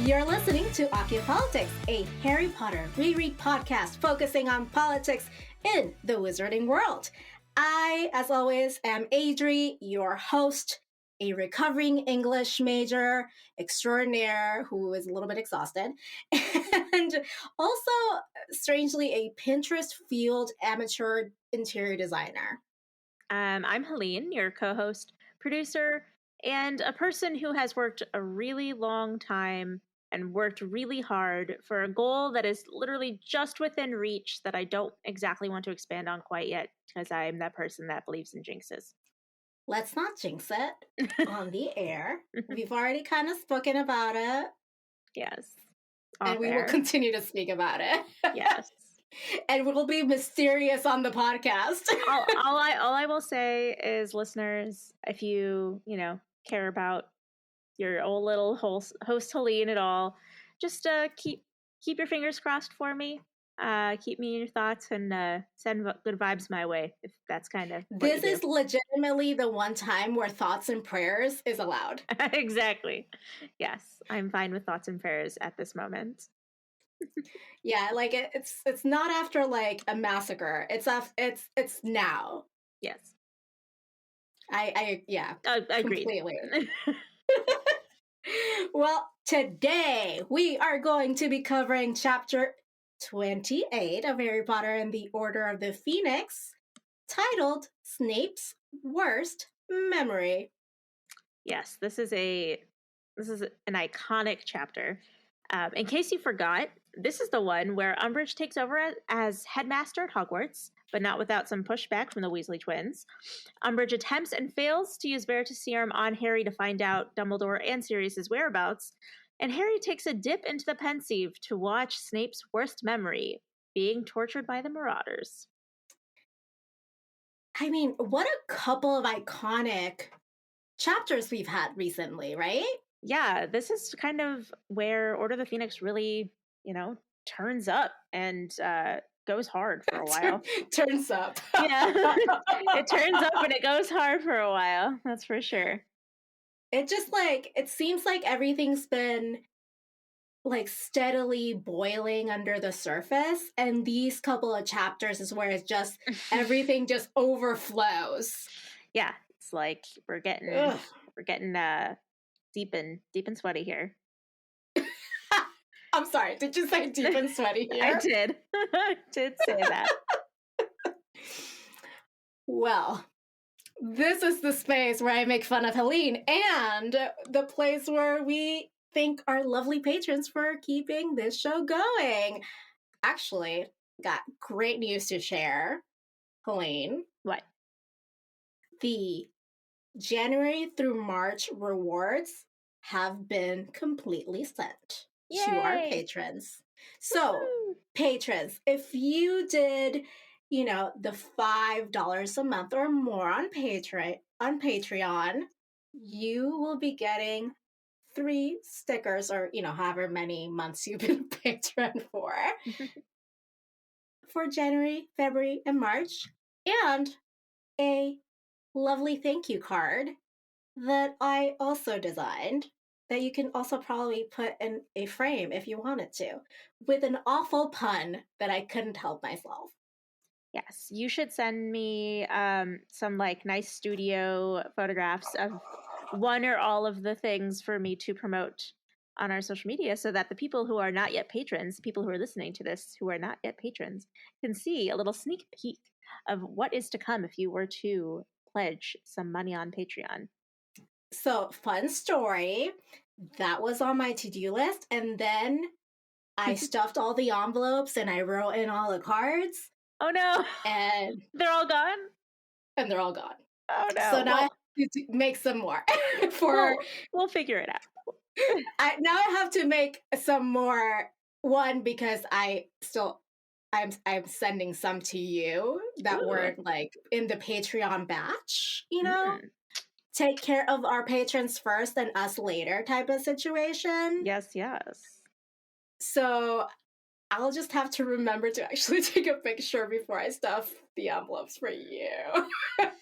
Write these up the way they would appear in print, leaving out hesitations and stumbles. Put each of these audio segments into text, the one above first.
You're listening to Politics, a Harry Potter reread podcast focusing on politics in the wizarding world. I, as always, am Adri, your host, a recovering English major extraordinaire who is a little bit exhausted, and also, strangely, a Pinterest-fueled amateur interior designer. I'm Helene, your co-host, producer, and a person who has worked a really long time and worked really hard for a goal that is literally just within reach that I don't exactly want to expand on quite yet because I'm that person that believes in jinxes. Let's not jinx it on the air. We've already kind of spoken about it. Yes. And we will continue to speak about it. Yes. And we'll be mysterious on the podcast. all I will say is, listeners, if you care about your old little host Helene at all, just keep your fingers crossed for me. Keep me in your thoughts and send good vibes my way, if that's kind of what this is legitimately the one time where thoughts and prayers is allowed. Exactly. Yes, I'm fine with thoughts and prayers at this moment. Yeah, like it's not after like a massacre. It's now. Yes. I agreed. Completely. Well, today we are going to be covering chapter 28 of Harry Potter and the Order of the Phoenix, titled Snape's Worst Memory. Yes, this is an iconic chapter. In case you forgot, this is the one where Umbridge takes over as headmaster at Hogwarts, but not without some pushback from the Weasley twins. Umbridge attempts and fails to use veritaserum on Harry to find out Dumbledore and Sirius's whereabouts, and Harry takes a dip into the Pensieve to watch Snape's worst memory, being tortured by the Marauders. I mean, what a couple of iconic chapters we've had recently, right? Yeah, this is kind of where Order of the Phoenix really, turns up and goes hard for a while. Turns up. Yeah. It turns up and it goes hard for a while. That's for sure. It just it seems like everything's been steadily boiling under the surface, and these couple of chapters is where it's just everything just overflows. Yeah, it's like we're getting deep and sweaty here. I'm sorry, did you say deep and sweaty here? I did. I did say that. Well, this is the space where I make fun of Helene, and the place where we thank our lovely patrons for keeping this show going. Actually, got great news to share, Helene. What? The January through March rewards have been completely sent to our patrons. So, woo! Patrons, if you did, the $5 a month or more on Patreon, you will be getting 3 stickers, or however many months you've been a patron for January, February, and March, and a lovely thank you card that I also designed that you can also probably put in a frame if you wanted to, with an awful pun that I couldn't help myself. Yes, you should send me some nice studio photographs of one or all of the things for me to promote on our social media, so that the people who are not yet patrons, people who are listening to this who are not yet patrons, can see a little sneak peek of what is to come if you were to pledge some money on Patreon. So, fun story, that was on my to-do list, and then I stuffed all the envelopes and I wrote in all the cards. Oh no! And they're all gone? And they're all gone. Oh no. So now I have to make some more. We'll figure it out. Now I have to make some more, one, because I'm sending some to you that weren't in the Patreon batch, take care of our patrons first and us later type of situation. Yes. So I'll just have to remember to actually take a picture before I stuff the envelopes for you.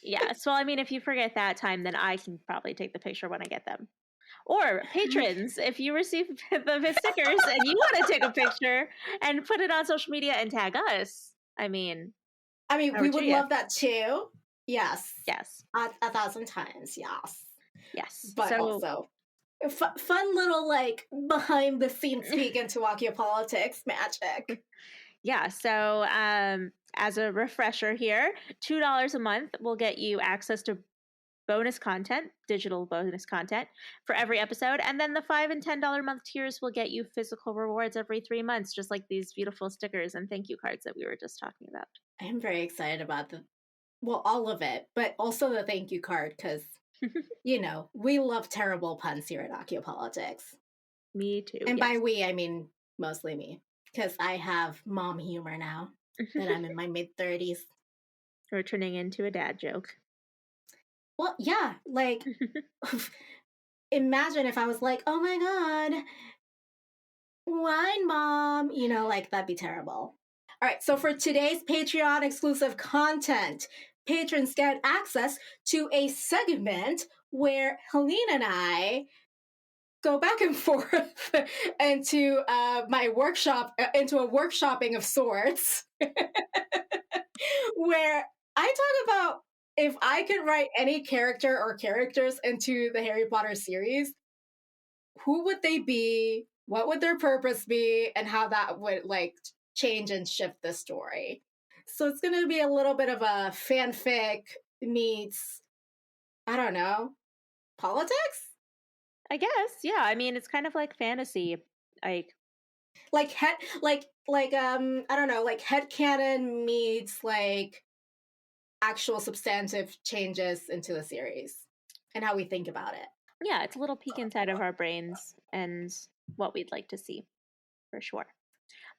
Yes. Well, I mean, if you forget that time, then I can probably take the picture when I get them. Or patrons, if you receive the stickers and you want to take a picture and put it on social media and tag us, I mean, we would love that too. Yes. Yes. 1,000 times. Yes. Yes. But so, also fun little like behind the scenes peek into Wakia politics magic. Yeah. So as a refresher here, $2 a month will get you access to bonus content, digital bonus content for every episode. And then the $5 and $10 a month tiers will get you physical rewards every 3 months, just like these beautiful stickers and thank you cards that we were just talking about. I'm very excited about all of it, but also the thank you card because, we love terrible puns here at Wakia Politics. Me too. And by we, I mean mostly me because I have mom humor now that I'm in my mid-30s. We're turning into a dad joke. Well, yeah, like, imagine if I was like, oh my God, wine mom, like that'd be terrible. All right, so for today's Patreon exclusive content, patrons get access to a segment where Helene and I go back and forth into my workshop, into a workshopping of sorts, where I talk about if I could write any character or characters into the Harry Potter series, who would they be? What would their purpose be? And how that would like change and shift the story. So it's going to be a little bit of a fanfic meets, I don't know, politics? I guess, yeah. I mean, it's kind of like fantasy, I don't know, like headcanon meets like actual substantive changes into the series and how we think about it. Yeah, it's a little peek inside of our brains and what we'd like to see, for sure.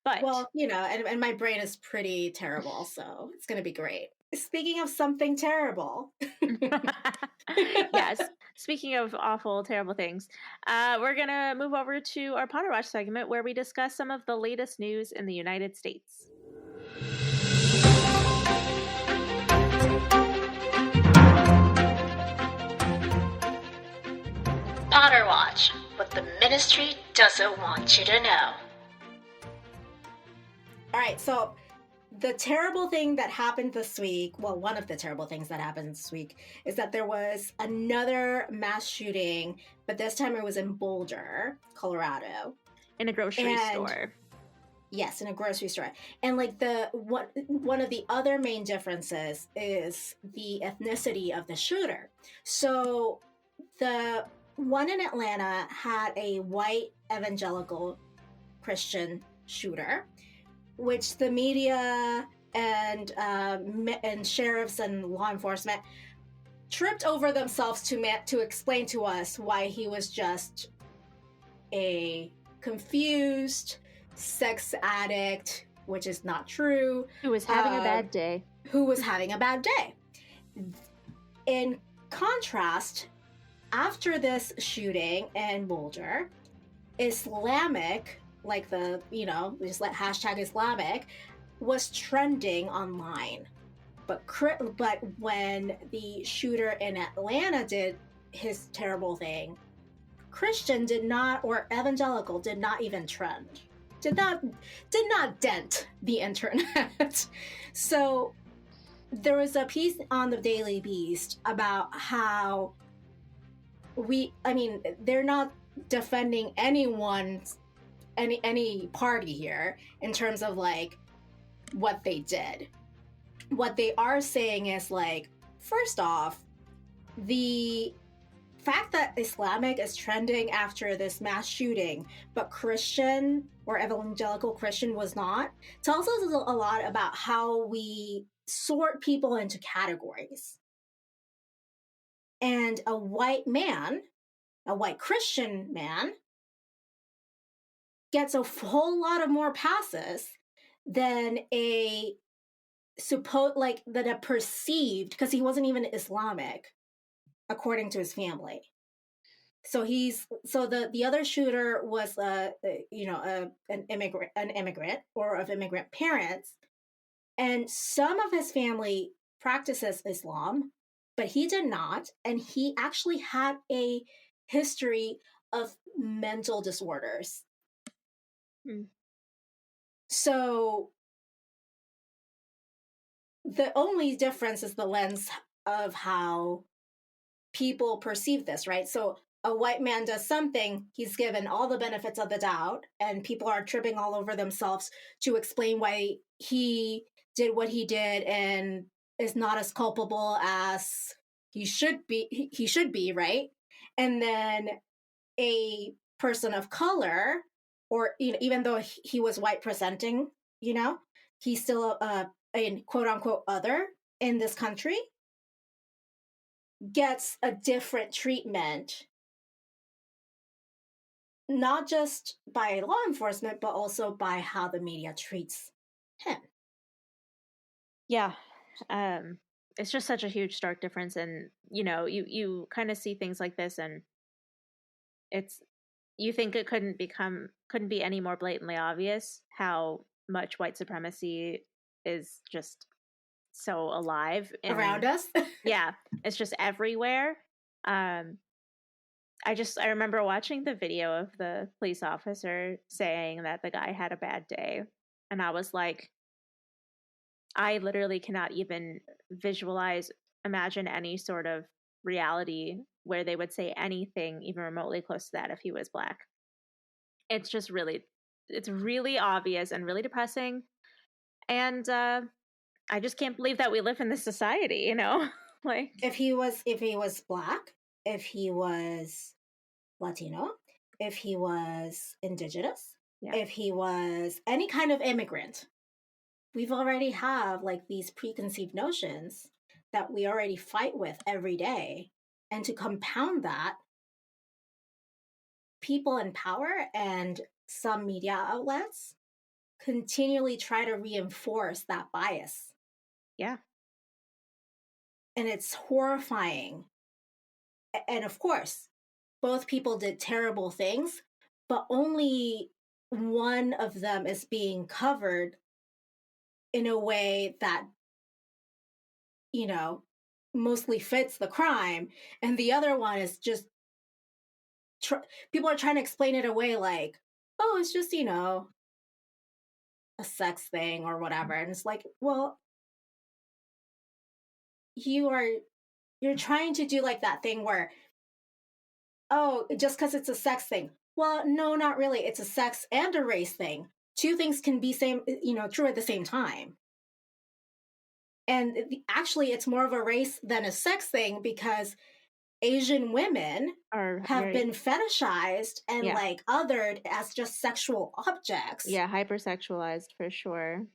But well, and my brain is pretty terrible, so it's going to be great. Speaking of something terrible. Yes, speaking of awful, terrible things, we're going to move over to our Potter Watch segment where we discuss some of the latest news in the United States. Potter Watch, what the ministry doesn't want you to know. All right, so the terrible thing that happened this week, well, one of the terrible things that happened this week, is that there was another mass shooting, but this time it was in Boulder, Colorado. In a grocery store. Yes, in a grocery store. And like one of the other main differences is the ethnicity of the shooter. So the one in Atlanta had a white evangelical Christian shooter, which the media and sheriffs and law enforcement tripped over themselves to explain to us why he was just a confused sex addict, which is not true. Who was having a bad day. In contrast, after this shooting in Boulder, Islamic, like just like hashtag Islamic, was trending online. But when the shooter in Atlanta did his terrible thing, Christian did not, or evangelical did not even trend. Did not dent the internet. So there was a piece on the Daily Beast about how they're not defending any party here in terms of like what they did. What they are saying is like, first off, the fact that Islamic is trending after this mass shooting, but Christian or evangelical Christian was not, tells us a lot about how we sort people into categories. And a white Christian man, gets a whole lot of more passes than a perceived, because he wasn't even Islamic, according to his family. So the other shooter was an immigrant or of immigrant parents, and some of his family practices Islam, but he did not, and he actually had a history of mental disorders. So the only difference is the lens of how people perceive this, right? So a white man does something, he's given all the benefits of the doubt, and people are tripping all over themselves to explain why he did what he did and is not as culpable as he should be, right? And then a person of color, or even though he was white presenting, he's still a quote unquote other in this country, gets a different treatment, not just by law enforcement, but also by how the media treats him. Yeah. It's just such a huge stark difference. And, you kind of see things like this, and you think it couldn't be any more blatantly obvious how much white supremacy is just so alive around us. Yeah, it's just everywhere. I remember watching the video of the police officer saying that the guy had a bad day, and I was like, I literally cannot even imagine any sort of reality where they would say anything even remotely close to that if he was Black. It's just it's really obvious and really depressing. And I just can't believe that we live in this society, like if he was Black, if he was Latino, if he was Indigenous, if he was any kind of immigrant, we've already have like these preconceived notions that we already fight with every day. And to compound that, people in power and some media outlets continually try to reinforce that bias. Yeah. And it's horrifying. And of course, both people did terrible things, but only one of them is being covered in a way that, mostly fits the crime. And the other one is just, people are trying to explain it away like, oh, it's just, a sex thing or whatever. And it's like, well, you're trying to do like that thing where, oh, just because it's a sex thing. Well, no, not really. It's a sex and a race thing. Two things can be true at the same time. And actually, it's more of a race than a sex thing because Asian women have been fetishized and like othered as just sexual objects. Yeah, hypersexualized for sure.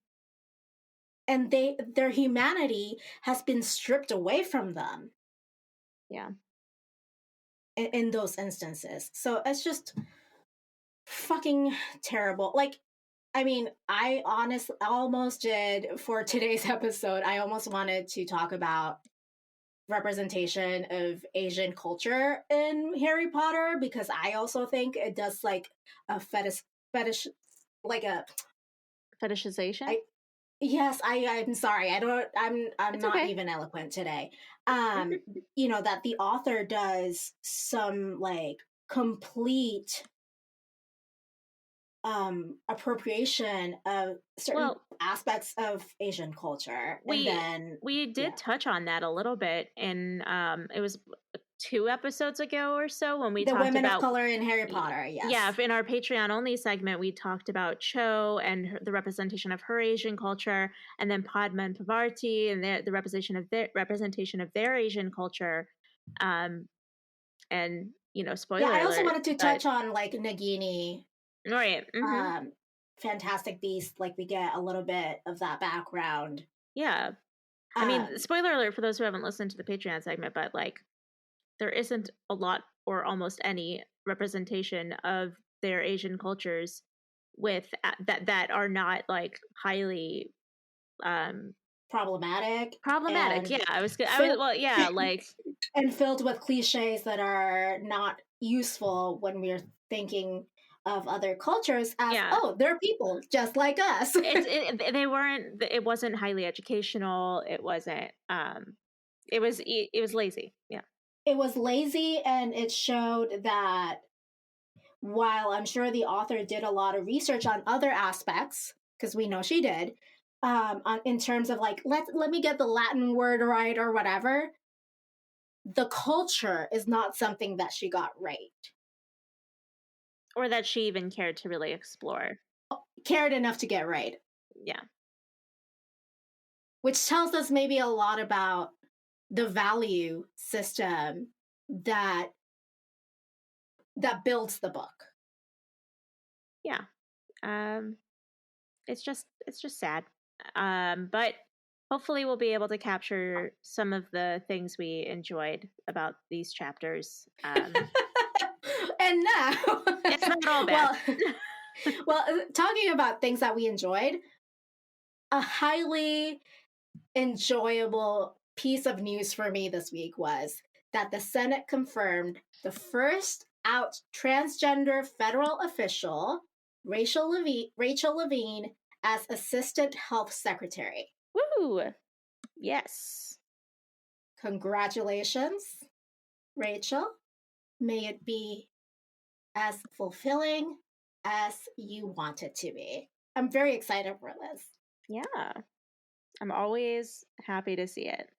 And their humanity has been stripped away from them. Yeah. In those instances. So it's just fucking terrible. Like, I mean, I honestly almost did for today's episode, I almost wanted to talk about representation of Asian culture in Harry Potter because I also think it does like a fetish like a fetishization. Yes, I'm sorry. I'm not okay. Even eloquent today. That the author does some like complete appropriation of certain aspects of Asian culture. We did touch on that a little bit in it was 2 episodes ago or so when we talked about women of color in Harry Potter. Yes. Yeah, in our Patreon only segment, we talked about Cho and the representation of her Asian culture, and then Padma and Pavarti and the representation of their Asian culture. And spoiler alert. Yeah, I also wanted to touch on like Nagini. Right. Mm-hmm. Fantastic Beast, like we get a little bit of that background. Yeah. I mean, spoiler alert for those who haven't listened to the Patreon segment, but like there isn't a lot or almost any representation of their Asian cultures with that are not like highly problematic. Yeah, like and filled with cliches that are not useful when we're thinking of other cultures as they're people just like us. It wasn't highly educational. It wasn't it was lazy. Yeah. it was lazy, and it showed that while I'm sure the author did a lot of research on other aspects, because we know she did, in terms of like, let me get the Latin word right or whatever, the culture is not something that she got right. Or that she even cared to really explore. Cared enough to get right. Yeah. Which tells us maybe a lot about the value system that builds the book. Yeah. It's just sad. But hopefully we'll be able to capture some of the things we enjoyed about these chapters. And now it's not all bad. well, talking about things that we enjoyed, a highly enjoyable piece of news for me this week was that the Senate confirmed the first out transgender federal official, Rachel Levine, as Assistant Health Secretary. Woo! Yes. Congratulations, Rachel. May it be as fulfilling as you want it to be. I'm very excited for this. Yeah. I'm always happy to see it.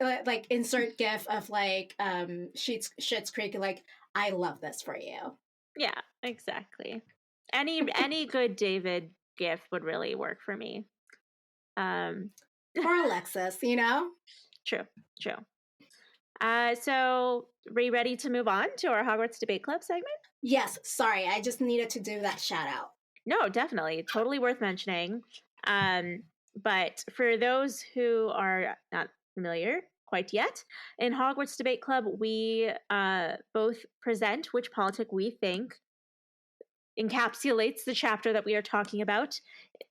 Like insert gif of like Schitt's Creek, like, I love this for you. Yeah, exactly. Any good David gif would really work for me. Or Alexis, you know? True. So are you ready to move on to our Hogwarts Debate Club segment? Yes, sorry, I just needed to do that shout out. No, definitely. Totally worth mentioning. But for those who are not familiar quite yet, in Hogwarts Debate Club, we both present which politic we think encapsulates the chapter that we are talking about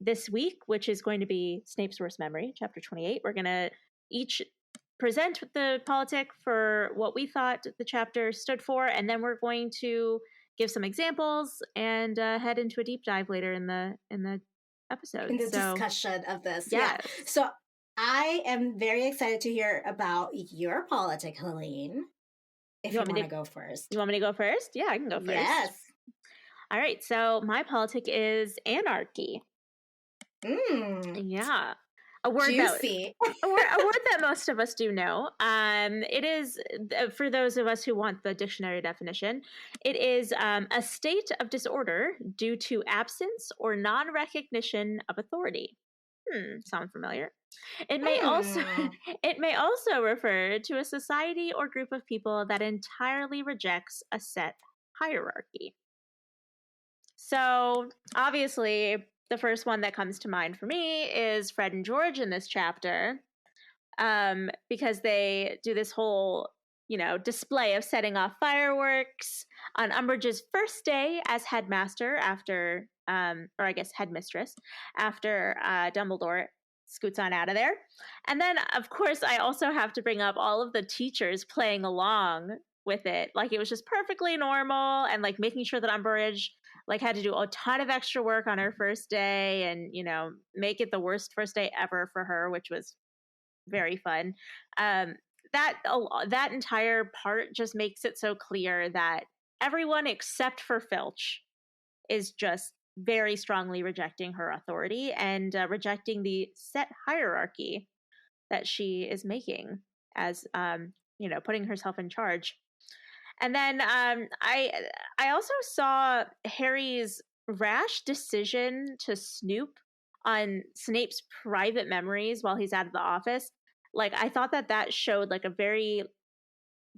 this week, which is going to be Snape's Worst Memory, chapter 28. We're going to each present the politic for what we thought the chapter stood for, and then we're going to give some examples and head into a deep dive later in the episode. In the discussion of this. Yes. Yeah. So I am very excited to hear about your politic, Helene. If you want to go first. You want me to go first? Yeah, I can go first. Yes. All right. So my politic is anarchy. Yeah. A word Juicy. a word that most of us do know. It is, for those of us who want the dictionary definition, it is a state of disorder due to absence or non-recognition of authority. Sound familiar? It may also refer to a society or group of people that entirely rejects a set hierarchy. So obviously, the first one that comes to mind for me is Fred and George in this chapter, because they do this whole, display of setting off fireworks on Umbridge's first day as headmaster after, or I guess headmistress, after Dumbledore scoots on out of there. And then, of course, I also have to bring up all of the teachers playing along with it. Like, it was just perfectly normal, and like making sure that Umbridge like had to do a ton of extra work on her first day and, make it the worst first day ever for her, which was very fun. That entire part just makes it so clear that everyone except for Filch is just very strongly rejecting her authority and rejecting the set hierarchy that she is making as, putting herself in charge. And then I also saw Harry's rash decision to snoop on Snape's private memories while he's out of the office. Like, I thought that showed like a very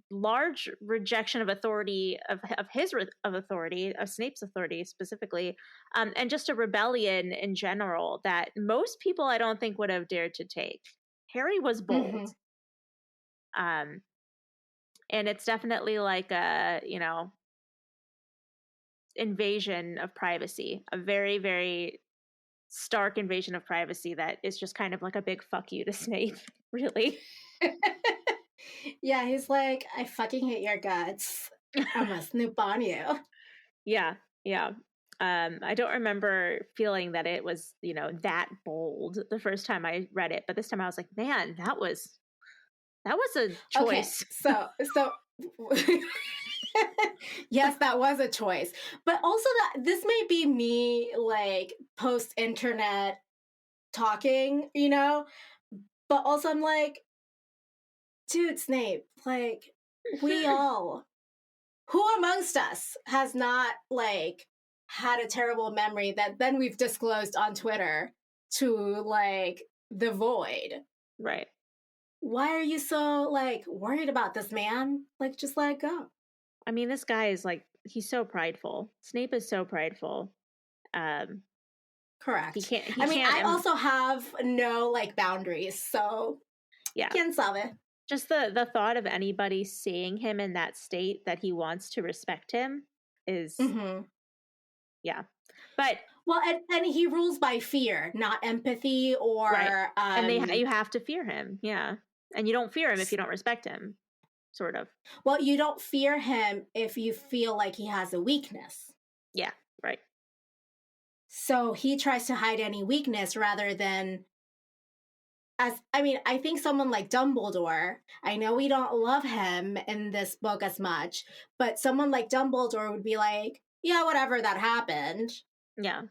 large rejection of authority of authority, of Snape's authority specifically, and just a rebellion in general that most people I don't think would have dared to take. Harry was bold. And it's definitely like a, invasion of privacy, a very, very stark invasion of privacy that is just kind of like a big fuck you to Snape, really. Yeah, he's like, I fucking hate your guts. I'm gonna snoop on you. Yeah. I don't remember feeling that it was, that bold the first time I read it, but this time I was like, man, that was That was a choice. Okay, so yes, that was a choice. But also that this may be me like post-internet talking, you know? But also I'm like, dude, Snape, like we all, who amongst us has not like had a terrible memory that then we've disclosed on Twitter to like the void? Right. Why are you so like worried about this, man? Like just let it go. I mean, this guy is like, he's so prideful. Snape is so prideful. Correct. He can't. I also have no like boundaries, so yeah. Quién sabe? Just the thought of anybody seeing him in that state that he wants to respect him is, yeah. But well, and he rules by fear, not empathy or. Right. And you have to fear him, yeah. And you don't fear him if you don't respect him, sort of. Well, you don't fear him if you feel like he has a weakness. Yeah, right. So he tries to hide any weakness rather than, I think someone like Dumbledore, I know we don't love him in this book as much, but someone like Dumbledore would be like, yeah, whatever, that happened. Yeah.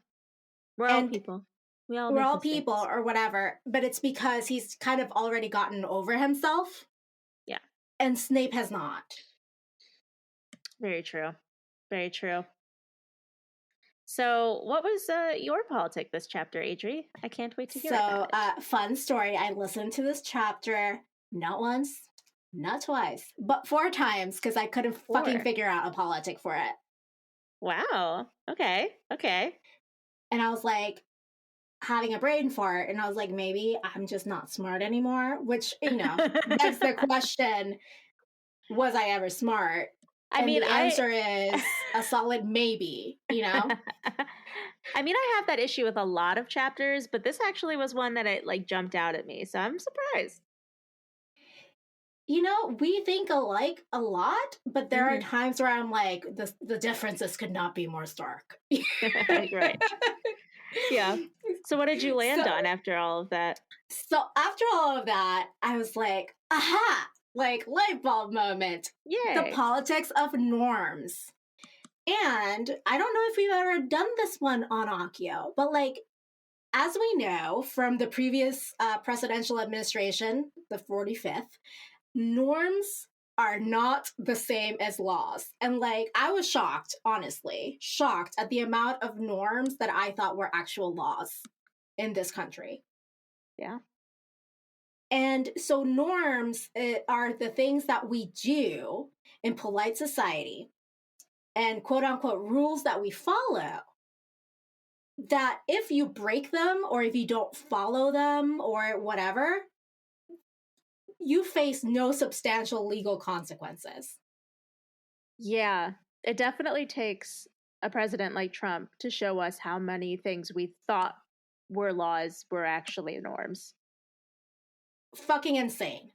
We're all people. We're all people or whatever, but it's because he's kind of already gotten over himself. Yeah. And Snape has not. Very true. Very true. So, what was your politic this chapter, Adri? I can't wait to hear about it. Fun story. I listened to this chapter not once, not twice, but 4 times because I couldn't fucking figure out a politic for it. Wow. Okay. And I was like having a brain fart, and I was like, maybe I'm just not smart anymore, which, begs the question, was I ever smart? The answer is a solid maybe, I mean, I have that issue with a lot of chapters, but this actually was one that it like jumped out at me, so I'm surprised. We think alike a lot, but there are times where I'm like, the differences could not be more stark. Right. Yeah. So what did you land on after all of that? So after all of that, I was like, aha! Like, light bulb moment. Yay. The politics of norms. And I don't know if we've ever done this one on Accio, but like, as we know from the previous presidential administration, the 45th, norms are not the same as laws. And like, I was shocked, honestly, shocked at the amount of norms that I thought were actual laws in this country. Yeah. And so norms are the things that we do in polite society and quote unquote rules that we follow, that if you break them or if you don't follow them or whatever, you face no substantial legal consequences. Yeah, it definitely takes a president like Trump to show us how many things we thought were laws were actually norms. Fucking insane.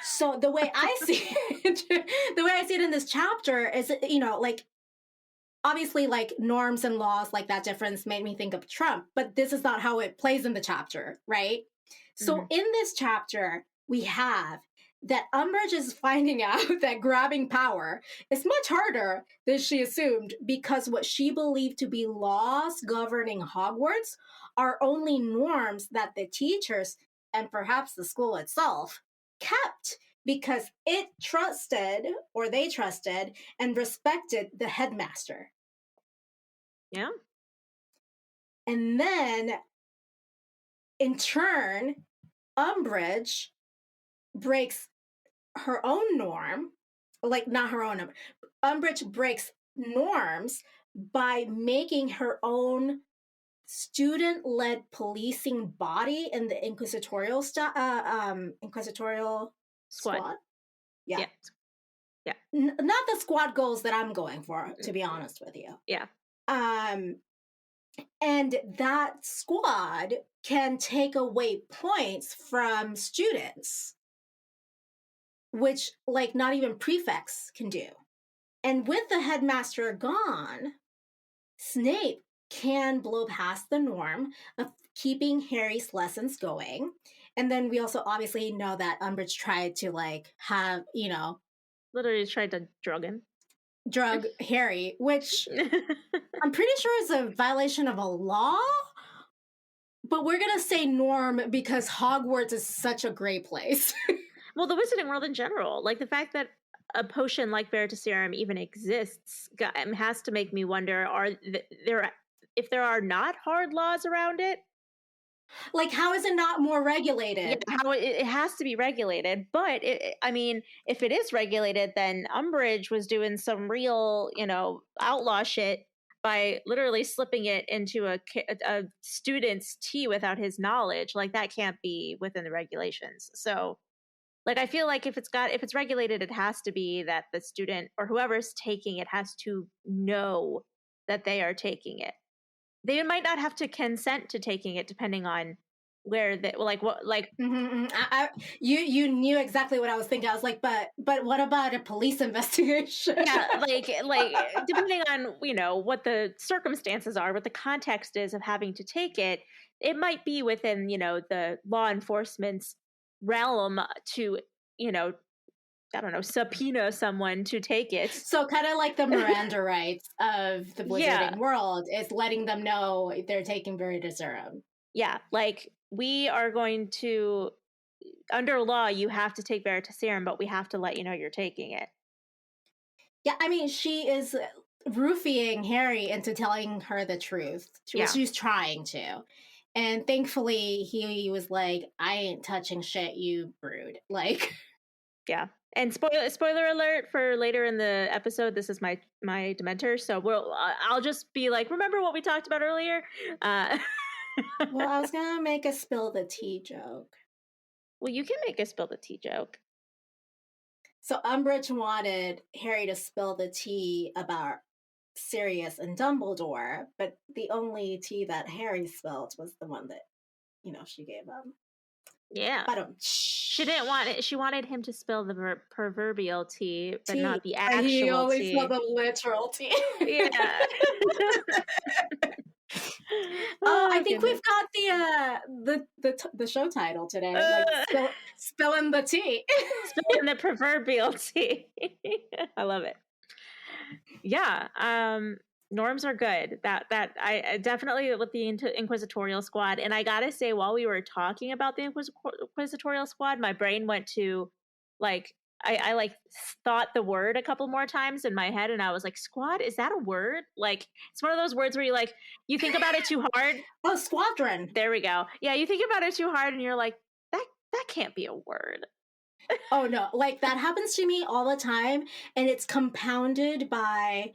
So the way I see it in this chapter is, like, obviously, like, norms and laws, like, that difference made me think of Trump, but this is not how it plays in the chapter, right? So in this chapter, we have that Umbridge is finding out that grabbing power is much harder than she assumed, because what she believed to be laws governing Hogwarts are only norms that the teachers and perhaps the school itself kept because they trusted and respected the headmaster. Yeah. And then, in turn, Umbridge breaks her own norm, like not her own. Umbridge breaks norms by making her own student-led policing body in the inquisitorial squad. Yeah. Not the squad goals that I'm going for, to be honest with you. Yeah. And that squad can take away points from students, which, like, not even prefects can do. And with the headmaster gone, Snape can blow past the norm of keeping Harry's lessons going And then we also obviously know that Umbridge tried to like have, literally tried to drug him. Drug Harry, which I'm pretty sure is a violation of a law. But we're going to say norm because Hogwarts is such a great place. Well, the wizarding world in general, like the fact that a potion like veritaserum even exists has to make me wonder, if there are not hard laws around it? Like, how is it not more regulated? Yeah, how it has to be regulated. But I mean, if it is regulated, then Umbridge was doing some real, outlaw shit by literally slipping it into a student's tea without his knowledge. Like that can't be within the regulations. So, like, I feel like if it's regulated, it has to be that the student or whoever's taking it has to know that they are taking it. They might not have to consent to taking it, depending on where they you knew exactly what I was thinking. I was like, but what about a police investigation? Yeah, like depending on what the circumstances are, what the context is of having to take it, it might be within the law enforcement's realm to I don't know, subpoena someone to take it. So kind of like the Miranda rights of the wizarding world is letting them know they're taking veritaserum. Yeah, like we are going to, under law, you have to take veritaserum, but we have to let you know you're taking it. Yeah, I mean, she is roofing Harry into telling her the truth. She's trying to. And thankfully, he was like, I ain't touching shit, you brood. Like... Yeah. And spoiler alert for later in the episode, this is my Dementor, so I'll just be like, remember what we talked about earlier? Well, I was gonna make a spill the tea joke. Well, you can make a spill the tea joke. So Umbridge wanted Harry to spill the tea about Sirius and Dumbledore, but the only tea that Harry spilled was the one that, she gave him. Yeah. She didn't want it. She wanted him to spill the proverbial tea, but not the actual tea. He only spilled the literal tea. Yeah. I think we've got the show title today. Like spilling the tea. Spilling the proverbial tea. I love it. Yeah. Norms are good. That I definitely with the Inquisitorial Squad. And I gotta say, while we were talking about the Inquisitorial Squad, my brain went to I like thought the word a couple more times in my head, and I was like, "Squad, is that a word?" Like it's one of those words where you think about it too hard. Oh, squadron. There we go. Yeah, you think about it too hard, and you're like, that can't be a word. Oh no, like that happens to me all the time, and it's compounded by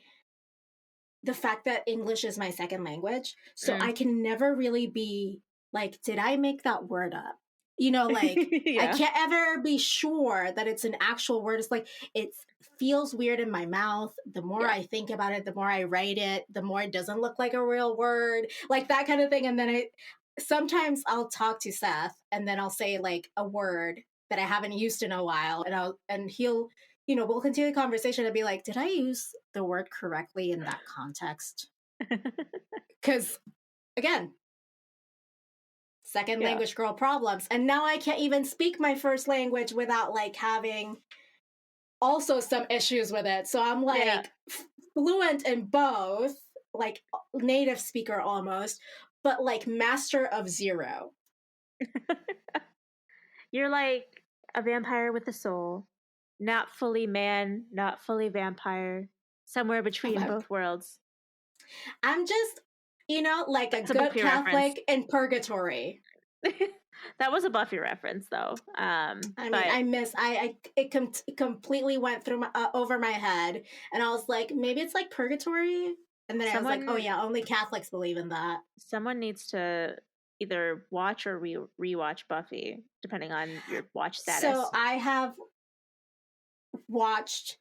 the fact that English is my second language. So I can never really be like, did I make that word up? I can't ever be sure that it's an actual word. It's like, it feels weird in my mouth. The more I think about it, the more I write it, the more it doesn't look like a real word, like that kind of thing. And then sometimes I'll talk to Seth and then I'll say like a word that I haven't used in a while. And he'll, we'll continue the conversation and be like, did I use the word correctly in that context? Because again, second language girl problems. And now I can't even speak my first language without like having also some issues with it. So I'm like fluent in both, like native speaker almost, but like master of zero. You're like a vampire with a soul. Not fully man, not fully vampire. Somewhere between both worlds. I'm just, like a good Catholic in purgatory. That was a Buffy reference, though. It completely went through over my head, and I was like, maybe it's like purgatory, and then I was like, oh yeah, only Catholics believe in that. Someone needs to either watch or rewatch Buffy, depending on your watch status. So I have watched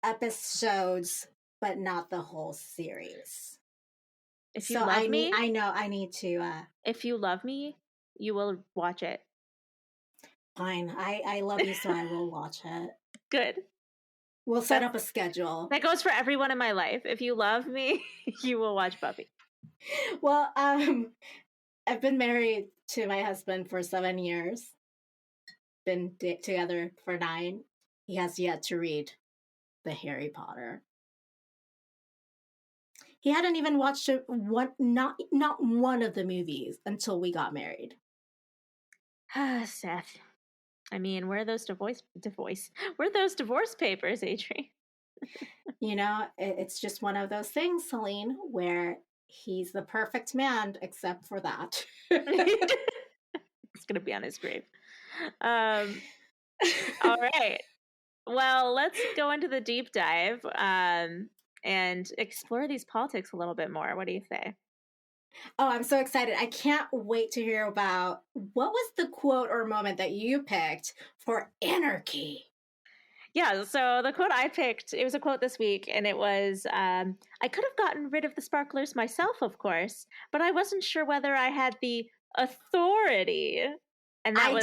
episodes, but not the whole series. If you love me, I need to. If you love me, you will watch it. Fine, I love you, so I will watch it. Good. We'll set up a schedule. That goes for everyone in my life. If you love me, you will watch Buffy. Well, I've been married to my husband for 7 years. been together for 9. He has yet to read the Harry Potter. He hadn't even watched not one of the movies until we got married. Seth. I mean, where are those divorce papers, Adri? You know, it's just one of those things, Helene, where he's the perfect man except for that. It's gonna be on his grave. All right. Well, let's go into the deep dive and explore these politics a little bit more. What do you say? Oh, I'm so excited. I can't wait to hear about what was the quote or moment that you picked for anarchy. Yeah, so the quote I picked, it was a quote this week, and it was, I could have gotten rid of the sparklers myself, of course, but I wasn't sure whether I had the authority. And that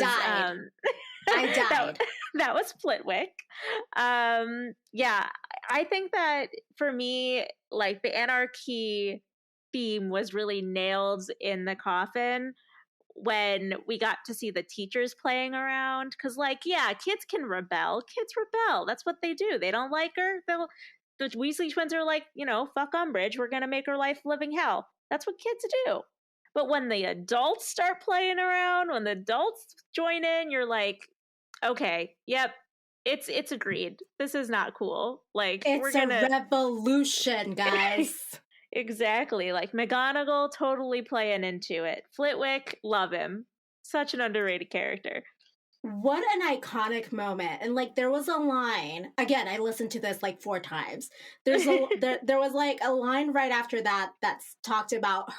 I died. that was Flitwick. Yeah, I think that for me, like the anarchy theme was really nailed in the coffin when we got to see the teachers playing around. Because, like, yeah, kids can rebel. Kids rebel. That's what they do. They don't like her. The Weasley twins are like, fuck Umbridge. We're going to make her life living hell. That's what kids do. But when the adults start playing around, when the adults join in, you're like, okay, yep, it's agreed. This is not cool. Like, it's a revolution, guys. Exactly. Like McGonagall totally playing into it. Flitwick, love him. Such an underrated character. What an iconic moment. And like there was a line, again, I listened to this like 4 times. There was like a line right after that that's talked about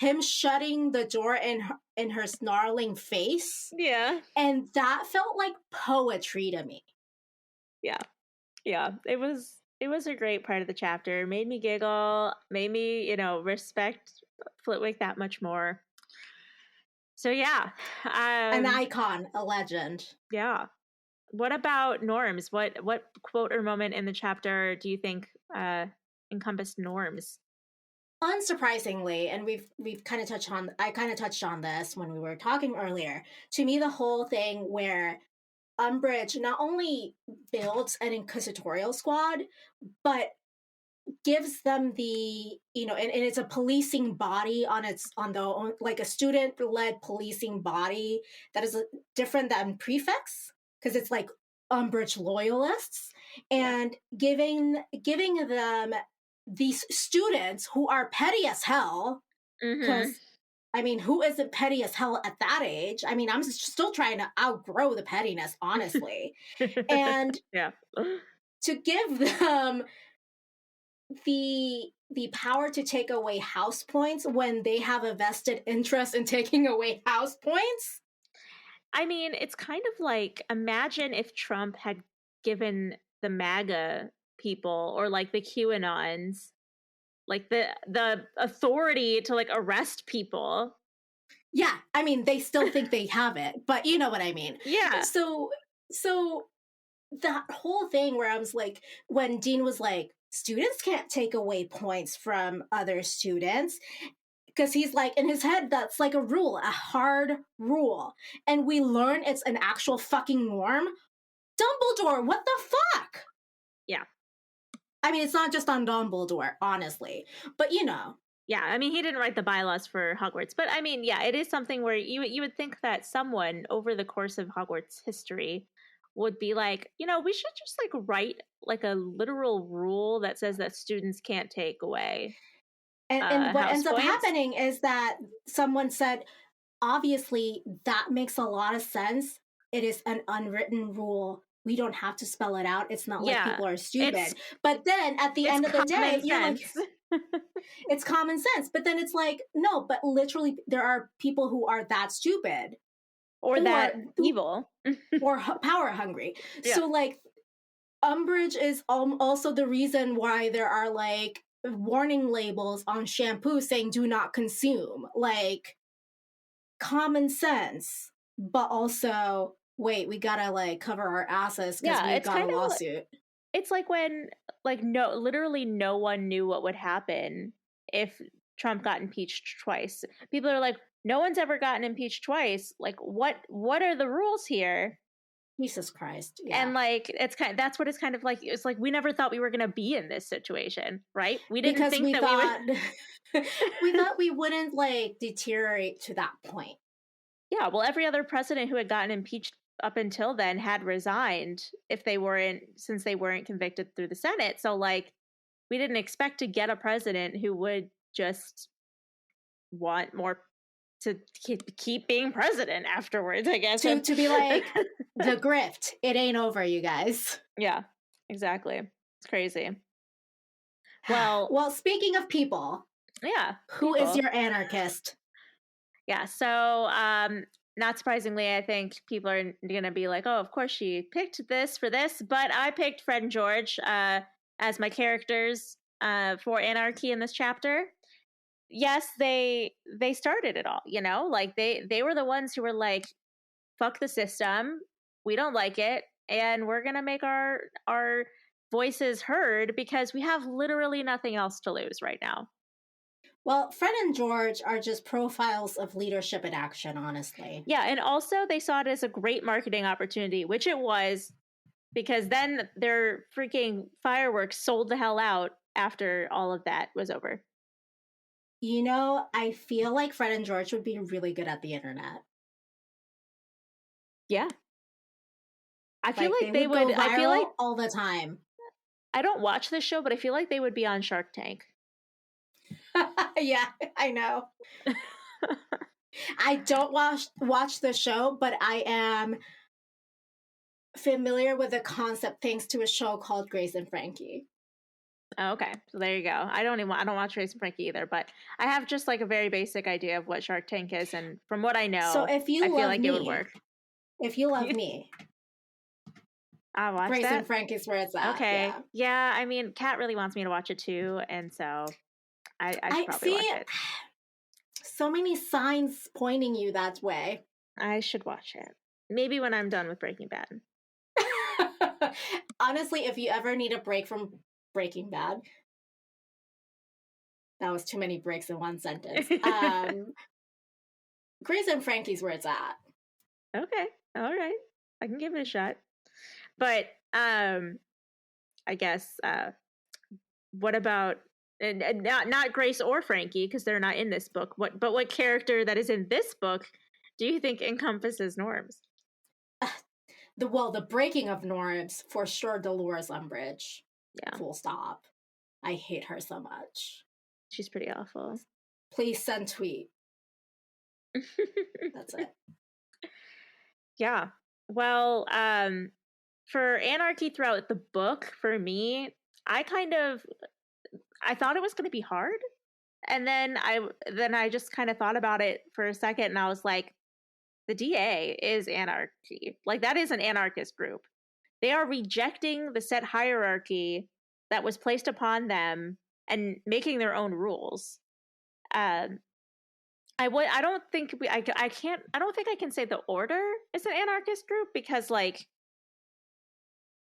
him shutting the door in her snarling face. Yeah. And that felt like poetry to me. Yeah. Yeah. It was a great part of the chapter. Made me giggle, made me, respect Flitwick that much more. So yeah. An icon, a legend. Yeah. What about norms? What quote or moment in the chapter do you think encompassed norms? Unsurprisingly, and I kind of touched on this when we were talking earlier. To me, the whole thing where Umbridge not only builds an inquisitorial squad, but gives them the, and it's a policing body like a student-led policing body that is different than prefects, because it's like Umbridge loyalists, and giving them these students who are petty as hell, because I mean, who isn't petty as hell at that age? I mean, I'm still trying to outgrow the pettiness, honestly. And to give them the power to take away house points when they have a vested interest in taking away house points. I mean, it's kind of like, imagine if Trump had given the MAGA people or like the QAnons like the authority to like arrest people. Yeah, I mean, they still think they have it, but you know what I mean. Yeah. So that whole thing where I was like, when Dean was like, students can't take away points from other students, because he's like, in his head, that's like a rule, a hard rule. And we learn it's an actual fucking norm. Dumbledore, what the fuck? Yeah. I mean, it's not just on Dumbledore, honestly. But, Yeah, I mean, he didn't write the bylaws for Hogwarts. But, I mean, yeah, it is something where you would think that someone over the course of Hogwarts history would be like, we should just, like, write, like, a literal rule that says that students can't take away And what ends points. up happening is that someone said, obviously, that makes a lot of sense. It is an unwritten rule. We don't have to spell it out. It's not like people are stupid. But then at the end of the day, you're like, it's common sense. But then it's like, no, but literally there are people who are that stupid. Or that evil. Or power hungry. Yeah. So like, Umbridge is also the reason why there are like warning labels on shampoo saying do not consume. Like, common sense, but also wait, we gotta like cover our asses because we got a lawsuit. It's like when literally no one knew what would happen if Trump got impeached twice. People are like, no one's ever gotten impeached twice. Like, what are the rules here? Jesus Christ. Yeah. And like, that's what it's kind of like. It's like, we never thought we were going to be in this situation, right? We didn't because think we that thought we would. we thought we wouldn't like deteriorate to that point. Yeah, well, every other president who had gotten impeached up until then had resigned since they weren't convicted through the Senate. So like, we didn't expect to get a president who would just want more to keep being president afterwards, I guess. To be like, the grift, it ain't over, you guys. Yeah, exactly. It's crazy. Well, speaking of people, yeah, who is your anarchist? Yeah, so not surprisingly, I think people are going to be like, oh, of course she picked this for this, but I picked Fred and George as my characters for anarchy in this chapter. Yes, they started it all, you know, like they were the ones who were like, fuck the system, we don't like it, and we're gonna make our voices heard because we have literally nothing else to lose right now. Well, Fred and George are just profiles of leadership in action, honestly. Yeah, and also they saw it as a great marketing opportunity, which it was, because then their freaking fireworks sold the hell out after all of that was over. You know, I feel like Fred and George would be really good at the internet. Yeah. I feel like they would go viral, I feel like all the time. I don't watch this show, but I feel like they would be on Shark Tank. Yeah, I know. I don't watch the show, but I am familiar with the concept thanks to a show called Grace and Frankie. Oh, okay, so there you go. I don't watch Grace and Frankie either, but I have just like a very basic idea of what Shark Tank is, and from what I know, so if you I feel like me, it would work. If you love me, I'll watch Grace that. and Frankie's where it's at. Okay, yeah. I mean, Kat really wants me to watch it too, and so I should probably watch it. So many signs pointing you that way. I should watch it. Maybe when I'm done with Breaking Bad. Honestly, if you ever need a break from Breaking Bad, that was too many breaks in one sentence. Grace and Frankie's where it's at. Okay, all right, I can give it a shot. But I guess what about and not Grace or Frankie, because they're not in this book. What character that is in this book do you think encompasses norms? The breaking of norms, for sure, Dolores Umbridge. Yeah. Full stop. I hate her so much. She's pretty awful. Please send tweet. That's it. Yeah. Well, for anarchy throughout the book, for me, I thought it was going to be hard. And then I just kind of thought about it for a second, and I was like, the DA is anarchy. Like, that is an anarchist group. They are rejecting the set hierarchy that was placed upon them and making their own rules. I don't think I can say the Order is an anarchist group, because like,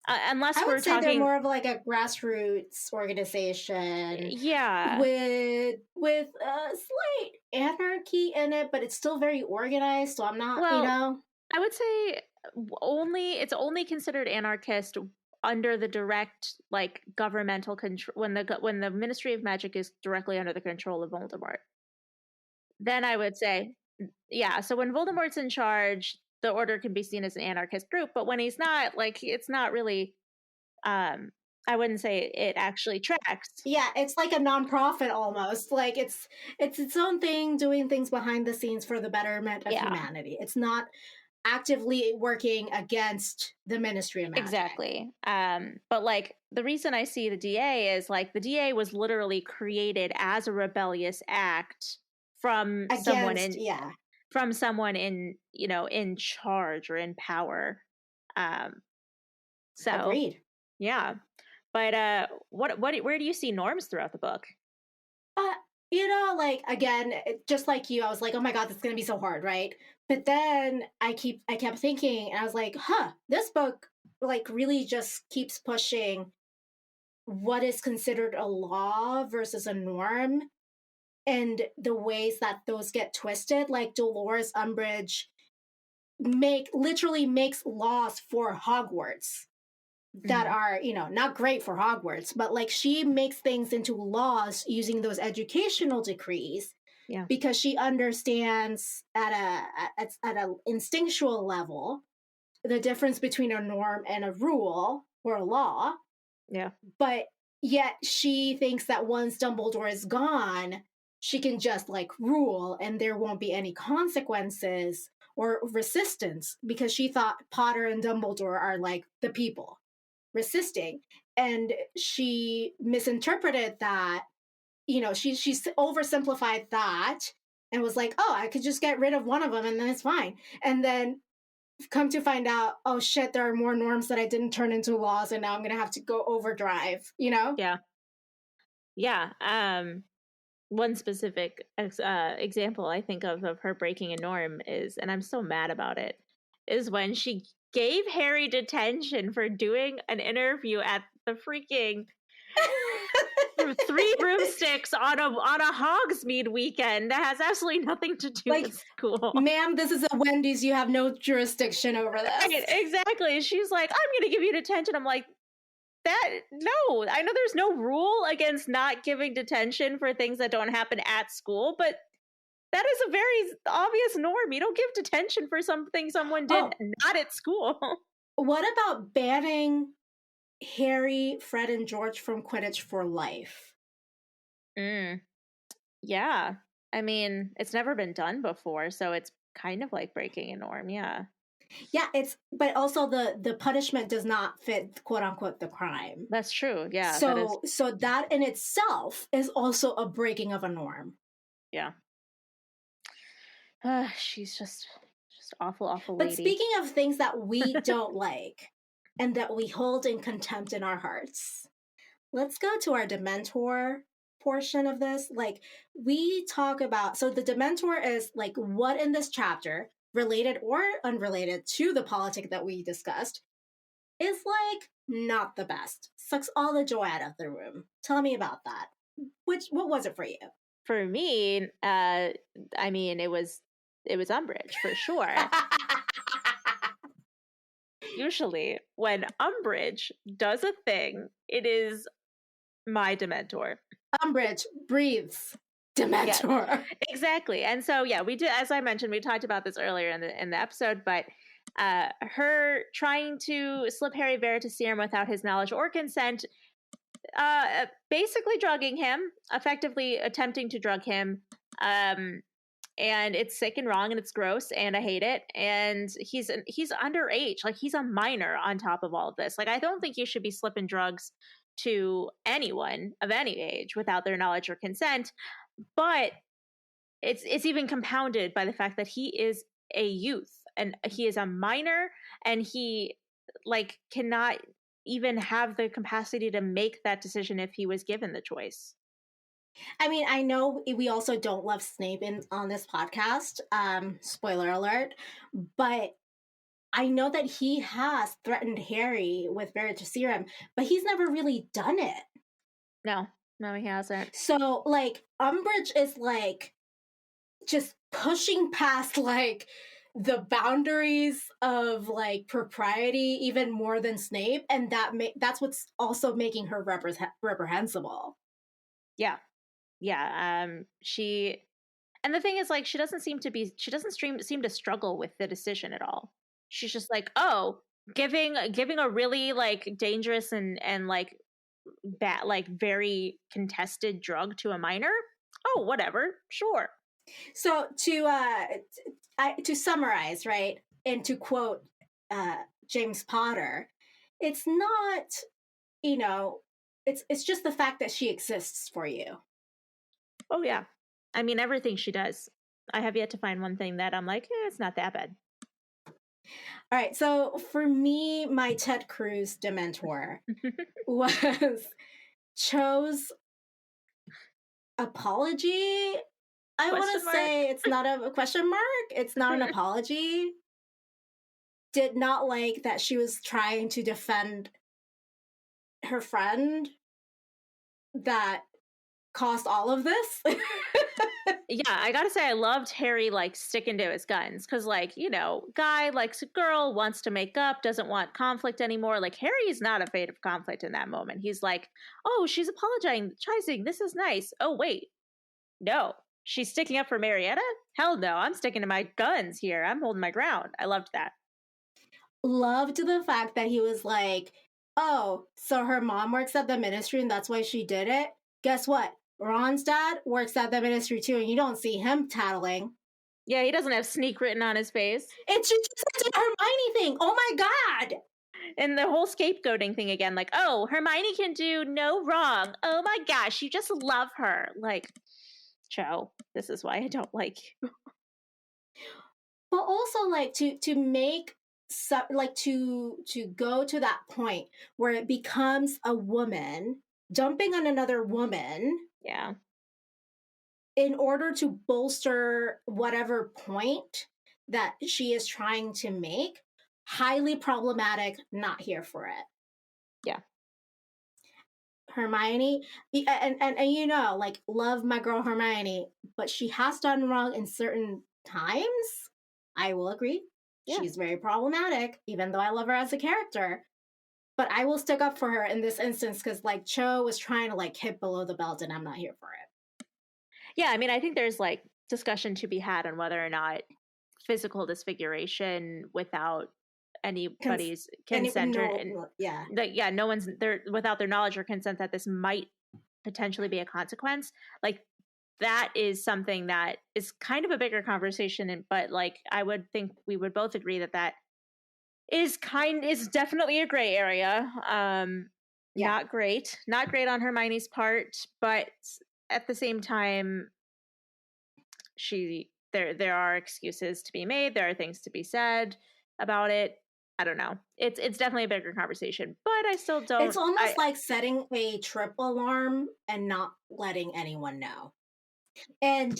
unless we're talking, they're more of like a grassroots organization. Yeah. With a slight anarchy in it, but it's still very organized. So I'm not, I would say it's only considered anarchist under the direct like governmental control, when the Ministry of Magic is directly under the control of Voldemort. Then I would say, yeah. So when Voldemort's in charge, the Order can be seen as an anarchist group, but when he's not, like, it's not really, I wouldn't say it actually tracks. Yeah, it's like a nonprofit almost. Like it's its own thing, doing things behind the scenes for the betterment of humanity. It's not actively working against the Ministry of Magic. Exactly. But like, the reason I see the DA is like, the DA was literally created as a rebellious act from someone in in charge or in power. So agreed. Yeah. But where do you see norms throughout the book? Like, again, just like you, I was like, oh my god, this is gonna be so hard, right? But then I kept thinking, and I was like, this book like really just keeps pushing what is considered a law versus a norm and the ways that those get twisted, like Dolores Umbridge literally makes laws for Hogwarts that are, not great for Hogwarts, but like she makes things into laws using those educational decrees. Yeah. Because she understands at a instinctual level the difference between a norm and a rule or a law. Yeah. But yet she thinks that once Dumbledore is gone, she can just like rule and there won't be any consequences or resistance, because she thought Potter and Dumbledore are like the people resisting. And she misinterpreted that, she's oversimplified that and was like, oh, I could just get rid of one of them and then it's fine. And then come to find out, oh shit, there are more norms that I didn't turn into laws and now I'm going to have to go overdrive, Yeah. Yeah. One specific example I think of her breaking a norm is, and I'm so mad about it, is when she gave Harry detention for doing an interview at the freaking 3 broomsticks on a Hogsmeade weekend that has absolutely nothing to do with school. Ma'am, this is a Wendy's. You have no jurisdiction over this. Right, exactly. She's like, I'm going to give you detention. I'm like, no, I know there's no rule against not giving detention for things that don't happen at school, but that is a very obvious norm. You don't give detention for something someone did not at school. What about banning Harry, Fred, and George from Quidditch for life? Yeah. I mean, it's never been done before, so it's kind of like breaking a norm, yeah. Yeah, but also the punishment does not fit, quote unquote, the crime. That's true, yeah. So that in itself is also a breaking of a norm. Yeah. She's just awful lady. But speaking of things that we don't like and that we hold in contempt in our hearts, let's go to our Dementor portion of this. Like, we talk about, so the Dementor is like what in this chapter, related or unrelated to the politic that we discussed, is like not the best. Sucks all the joy out of the room. Tell me about that. What was it for you? For me, I mean, it was Umbridge for sure. Usually, when Umbridge does a thing, it is my Dementor. Umbridge breathes Dementor. Yeah, exactly. And so, yeah, we did, as I mentioned, we talked about this earlier in the episode, but her trying to slip Harry veritaserum without his knowledge or consent, basically drugging him, effectively attempting to drug him, and it's sick and wrong and it's gross and I hate it. And he's underage, like he's a minor on top of all of this. Like, I don't think you should be slipping drugs to anyone of any age without their knowledge or consent. But it's even compounded by the fact that he is a youth and he is a minor and he like cannot even have the capacity to make that decision if he was given the choice. I mean, I know we also don't love Snape on this podcast, spoiler alert, but I know that he has threatened Harry with veritaserum, but he's never really done it. No, he hasn't. So, like, Umbridge is, like, just pushing past, like, the boundaries of, like, propriety even more than Snape, and that's what's also making her reprehensible. Yeah. She, and the thing is, like, she doesn't seem to struggle with the decision at all. She's just like, oh, giving a really like dangerous and like bad, like very contested drug to a minor. Oh, whatever, sure. So to summarize, right, and to quote James Potter, it's not, it's just the fact that she exists for you. Oh, yeah. I mean, everything she does. I have yet to find one thing that I'm like, it's not that bad. All right. So for me, my Ted Cruz Dementor chose apology. I want to say it's not a question mark. It's not an apology. Did not like that she was trying to defend her friend that caused all of this. Yeah, I gotta say, I loved Harry, like, sticking to his guns. Because, like, guy likes a girl, wants to make up, doesn't want conflict anymore. Like, Harry is not afraid of conflict in that moment. He's like, oh, she's apologizing. This is nice. Oh, wait. No. She's sticking up for Marietta? Hell no. I'm sticking to my guns here. I'm holding my ground. I loved that. Loved the fact that he was like, oh, so her mom works at the ministry and that's why she did it? Guess what? Ron's dad works at the ministry too, and you don't see him tattling. Yeah, he doesn't have sneak written on his face. It's just a Hermione thing. Oh my god! And the whole scapegoating thing again, like, oh, Hermione can do no wrong. Oh my gosh, you just love her. Like, Cho, this is why I don't like you. But also, like, to make like to go to that point where it becomes a woman dumping on another woman, Yeah, in order to bolster whatever point that she is trying to make. Highly problematic. Not here for it. yeah. Hermione, and like, love my girl Hermione, but she has done wrong in certain times. I will agree. Yeah. She's very problematic, even though I love her as a character. But I will stick up for her in this instance because, like, Cho was trying to, like, hit below the belt, and I'm not here for it. Yeah, I mean, I think there's, like, discussion to be had on whether or not physical disfiguration without anybody's consent no one's there without their knowledge or consent that this might potentially be a consequence. Like, that is something that is kind of a bigger conversation, but, like, I would think we would both agree that is definitely a gray area. Not great on Hermione's part, but at the same time, there are excuses to be made. There are things to be said about it. I don't know. It's definitely a bigger conversation, but I still don't. It's almost like setting a trip alarm and not letting anyone know. And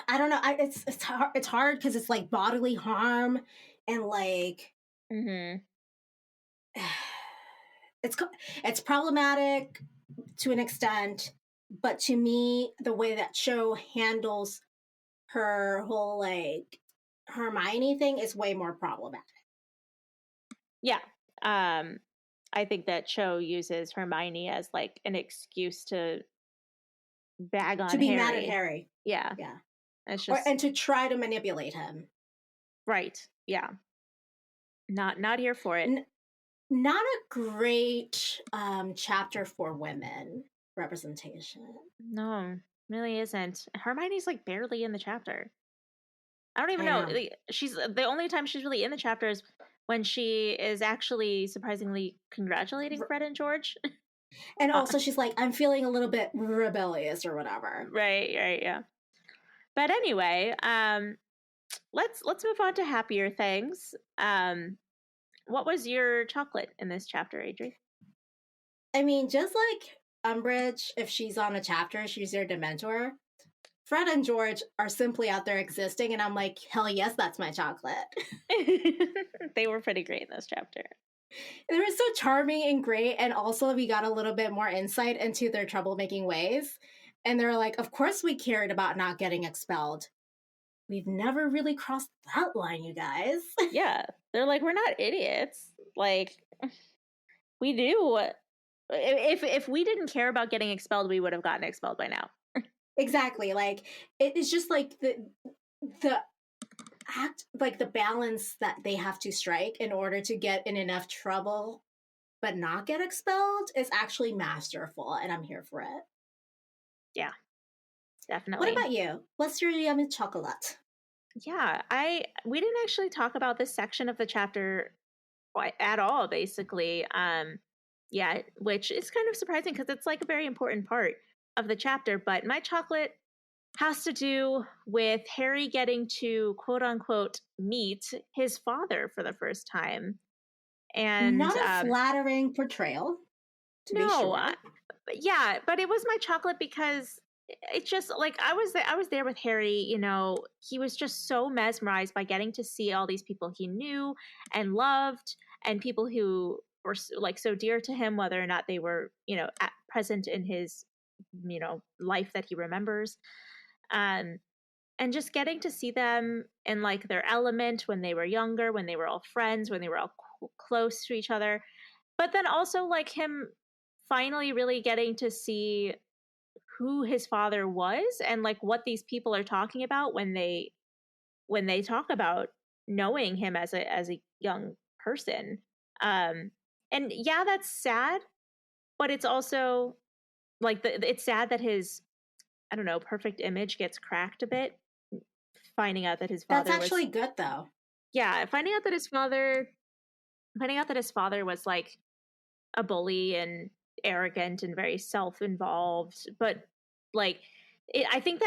I don't know. It's hard because it's like bodily harm and, like, it's problematic to an extent, but to me, the way that Cho handles her whole, like, Hermione thing is way more problematic. Yeah. I think that Cho uses Hermione as, like, an excuse to bag on to be Harry. mad at Harry. Yeah. It's just and to try to manipulate him. Right. Yeah. Not here for it. Not a great chapter for women representation. No, really isn't. Hermione's, like, barely in the chapter. I don't even know. She's the only time she's really in the chapter is when she is actually surprisingly congratulating Fred and George. And also she's like, I'm feeling a little bit rebellious or whatever. Right, yeah. But anyway, let's move on to happier things. What was your chocolate in this chapter, Adri? I mean, just like Umbridge, if she's on a chapter, she's your Dementor. Fred and George are simply out there existing, and I'm like, hell yes, that's my chocolate. They were pretty great in this chapter. They were so charming and great, and also we got a little bit more insight into their troublemaking ways. And they're like, of course we cared about not getting expelled. We've never really crossed that line, you guys. Yeah, they're like, we're not idiots. Like, we do. If we didn't care about getting expelled, we would have gotten expelled by now. Exactly. Like, it's just like the act, like the balance that they have to strike in order to get in enough trouble but not get expelled is actually masterful, and I'm here for it. Yeah, definitely. What about you? What's your yummy chocolate? Yeah, we didn't actually talk about this section of the chapter at all, basically. Yeah, which is kind of surprising because it's, like, a very important part of the chapter. But my chocolate has to do with Harry getting to, quote unquote, meet his father for the first time. And not a flattering portrayal, to be sure. Yeah, but it was my chocolate because it's just, like, I was there with Harry. He was just so mesmerized by getting to see all these people he knew and loved, and people who were, like, so dear to him, whether or not they were present in his life that he remembers. And just getting to see them in like their element when they were younger, when they were all friends, when they were all close to each other. But then also like him finally really getting to see who his father was and like what these people are talking about when they talk about knowing him as a young person. And yeah, that's sad, but it's also like it's sad that his, I don't know, perfect image gets cracked a bit, finding out that his That's father actually was, good though. yeah, finding out that his father was like a bully and arrogant and very self-involved, but like I think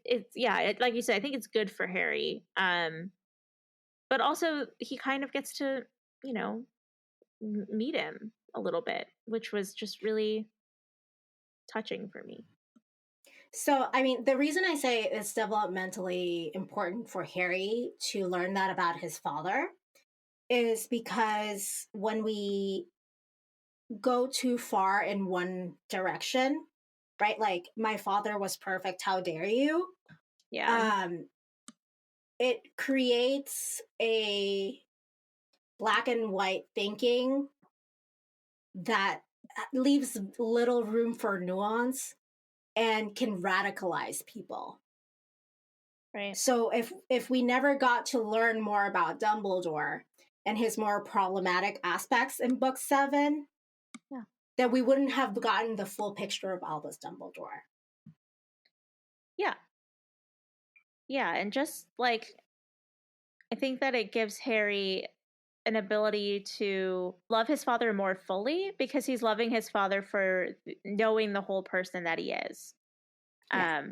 it's yeah, like you said, I think it's good for Harry. But also he kind of gets to, you know, meet him a little bit, which was just really touching for me. So, I mean, the reason I say it's developmentally important for Harry to learn that about his father is because when we go too far in one direction, right? Like, my father was perfect, how dare you? Yeah. It creates a black and white thinking that leaves little room for nuance and can radicalize people. Right. So if we never got to learn more about Dumbledore and his more problematic aspects in book 7, Yeah. then we wouldn't have gotten the full picture of Albus Dumbledore. Yeah. Yeah, and just like I think that it gives Harry an ability to love his father more fully because he's loving his father for knowing the whole person that he is. Yeah.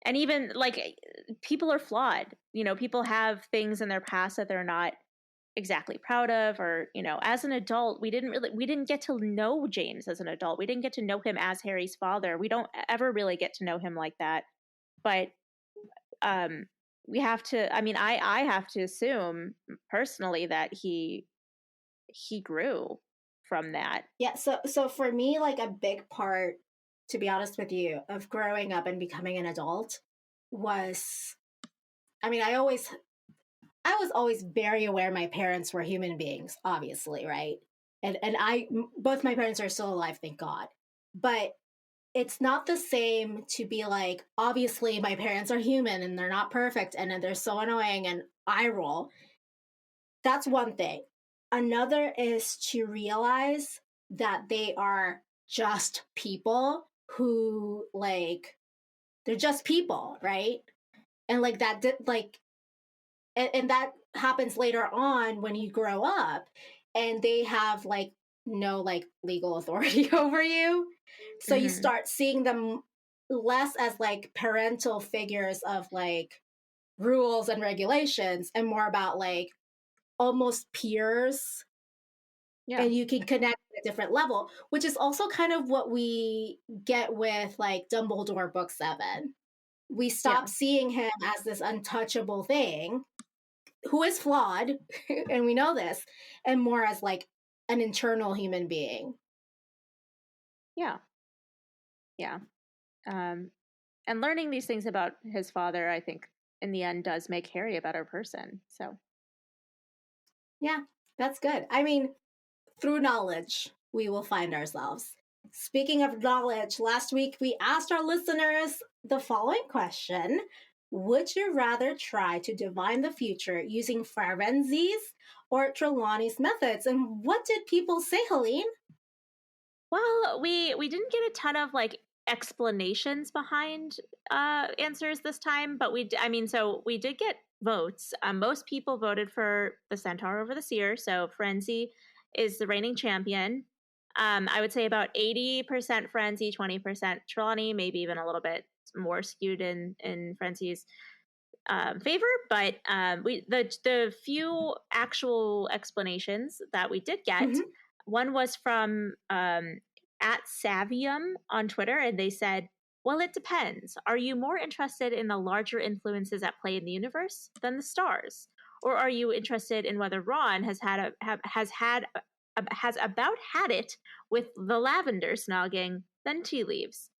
And even like people are flawed. You know, people have things in their past that they're not exactly proud of, or, you know, as an adult, we didn't get to know James as an adult. We didn't get to know him as Harry's father. We don't ever really get to know him like that. But um we have to, I mean, I have to assume personally that he grew from that. Yeah, so for me, like, a big part, to be honest with you, of growing up and becoming an adult was, I mean, I was always very aware my parents were human beings, obviously, right? And both my parents are still alive, thank God. But it's not the same to be like, obviously my parents are human and they're not perfect and they're so annoying and I roll. That's one thing. Another is to realize that they are just people who, like, they're just people, right? And like that did like and that happens later on when you grow up and they have like no like legal authority over you, so you Mm-hmm. start seeing them less as like parental figures of like rules and regulations and more about like almost peers, Yeah. and you can connect at a different level, which is also kind of what we get with like Dumbledore book 7. We Yeah. stop seeing him as this untouchable thing who is flawed, and we know this, and more as like an internal human being. Yeah. Yeah. And learning these things about his father, I think in the end does make Harry a better person. So Yeah, that's good. I mean, through knowledge, we will find ourselves. Speaking of knowledge, last week we asked our listeners the following question: would you rather try to divine the future using Ferenzi's or Trelawney's methods? And what did people say, Helene? well, we didn't get a ton of like explanations behind answers this time, but I mean, so we did get votes. Most people voted for the Centaur over the Seer, so Frenzy is the reigning champion. I would say about 80% Frenzy, 20% Trelawney, maybe even a little bit more skewed in Frenzy's favor. But the few actual explanations that we did get, Mm-hmm. one was from at Savium on Twitter, and they said, "Well, it depends. Are you more interested in the larger influences at play in the universe than the stars, or are you interested in whether Ron has about had it with the lavender snogging than tea leaves?"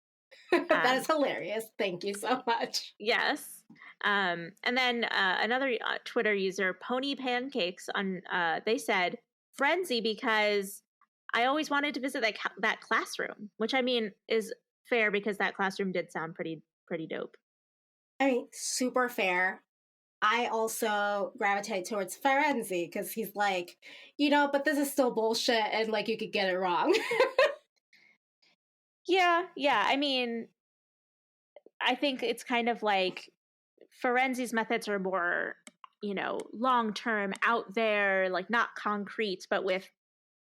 That is hilarious. Thank you so much. Yes. And then another Twitter user, Pony Pancakes, they said frenzy because I always wanted to visit that classroom, which I mean is fair because that classroom did sound pretty dope. I mean, super fair. I also gravitate towards Ferenzi because he's like, but this is still bullshit and like you could get it wrong. Yeah. I mean, I think it's kind of like Ferenzi's methods are more, long term, out there, like not concrete, but with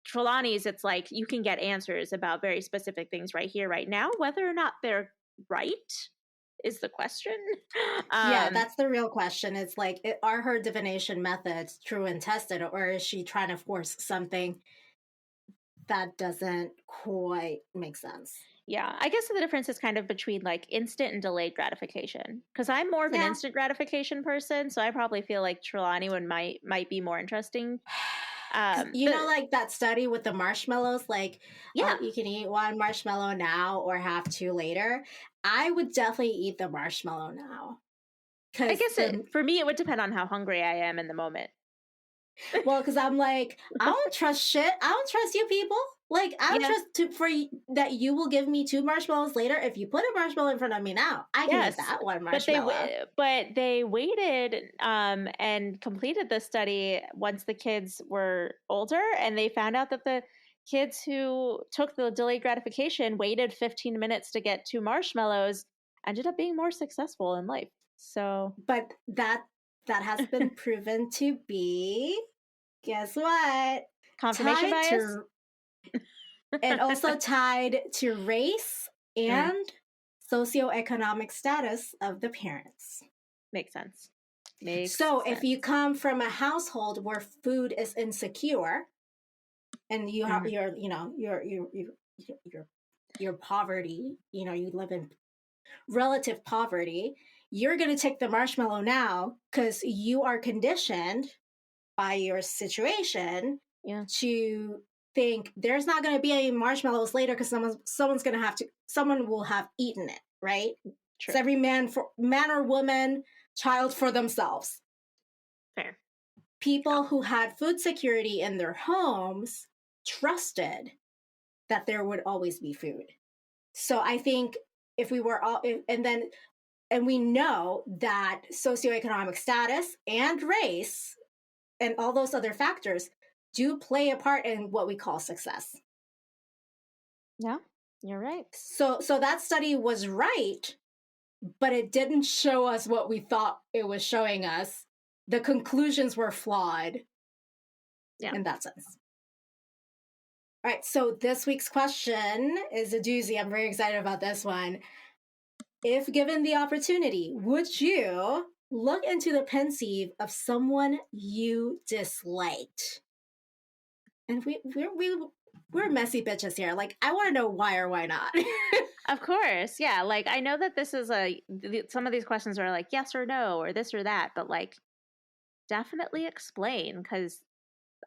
Trelawney's, it's like you can get answers about very specific things right here, right now. Whether or not they're right is the question. Yeah, that's the real question. It's like, are her divination methods true and tested, or is she trying to force something that doesn't quite make sense? Yeah, I guess the difference is kind of between like instant and delayed gratification. Because I'm more of an instant gratification person, so I probably feel like Trelawney might be more interesting. Like that study with the marshmallows, like, yeah, you can eat one marshmallow now or have two later. I would definitely eat the marshmallow now. I guess for me, it would depend on how hungry I am in the moment. Well, because I'm like, I don't trust shit. I don't trust you people. Like, I don't trust that you will give me two marshmallows later. If you put a marshmallow in front of me now, I can eat that one marshmallow. But they waited and completed the study once the kids were older, and they found out that the kids who took the delayed gratification waited 15 minutes to get two marshmallows ended up being more successful in life. So, but that has been proven to be, guess what? Confirmation bias? And also tied to race and socioeconomic status of the parents. Makes sense. If you come from a household where food is insecure, and you have your poverty, you live in relative poverty, you're going to take the marshmallow now because you are conditioned by your situation to think there's not going to be any marshmallows later because someone will have eaten it, right? True. It's every man or woman, child for themselves. Fair. People who had food security in their homes trusted that there would always be food. So I think if we were all, and we know that socioeconomic status and race and all those other factors do play a part in what we call success. Yeah, you're right. So that study was right, but it didn't show us what we thought it was showing us. The conclusions were flawed in that sense. All right, so this week's question is a doozy. I'm very excited about this one. If given the opportunity, would you look into the pensieve of someone you disliked? And we're messy bitches here. Like, I want to know why or why not. Of course, yeah. Like, I know that this is some of these questions are like yes or no or this or that, but like, definitely explain, because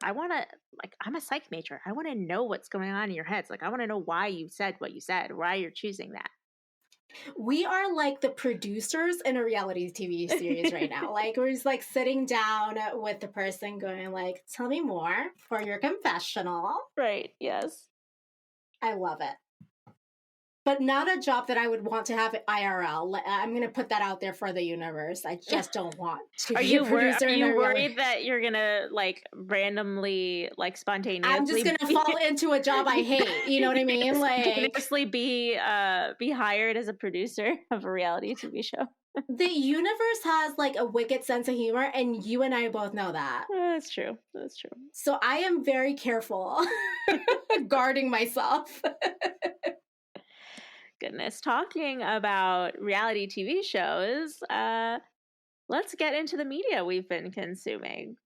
I want to, like, I'm a psych major. I want to know what's going on in your heads. Like, I want to know why you said what you said, why you're choosing that. We are like the producers in a reality TV series right now. Like, we're just like sitting down with the person going like, tell me more for your confessional. Right, yes. I love it. But not a job that I would want to have at IRL. I'm going to put that out there for the universe. I just don't want to be a producer. Are you worried that you're going to like randomly, like spontaneously? I'm just going to fall into a job I hate. You know what I mean? Like, spontaneously be hired as a producer of a reality TV show. The universe has like a wicked sense of humor, and you and I both know that. That's true. So I am very careful guarding myself. Goodness, talking about reality TV shows, let's get into the media we've been consuming.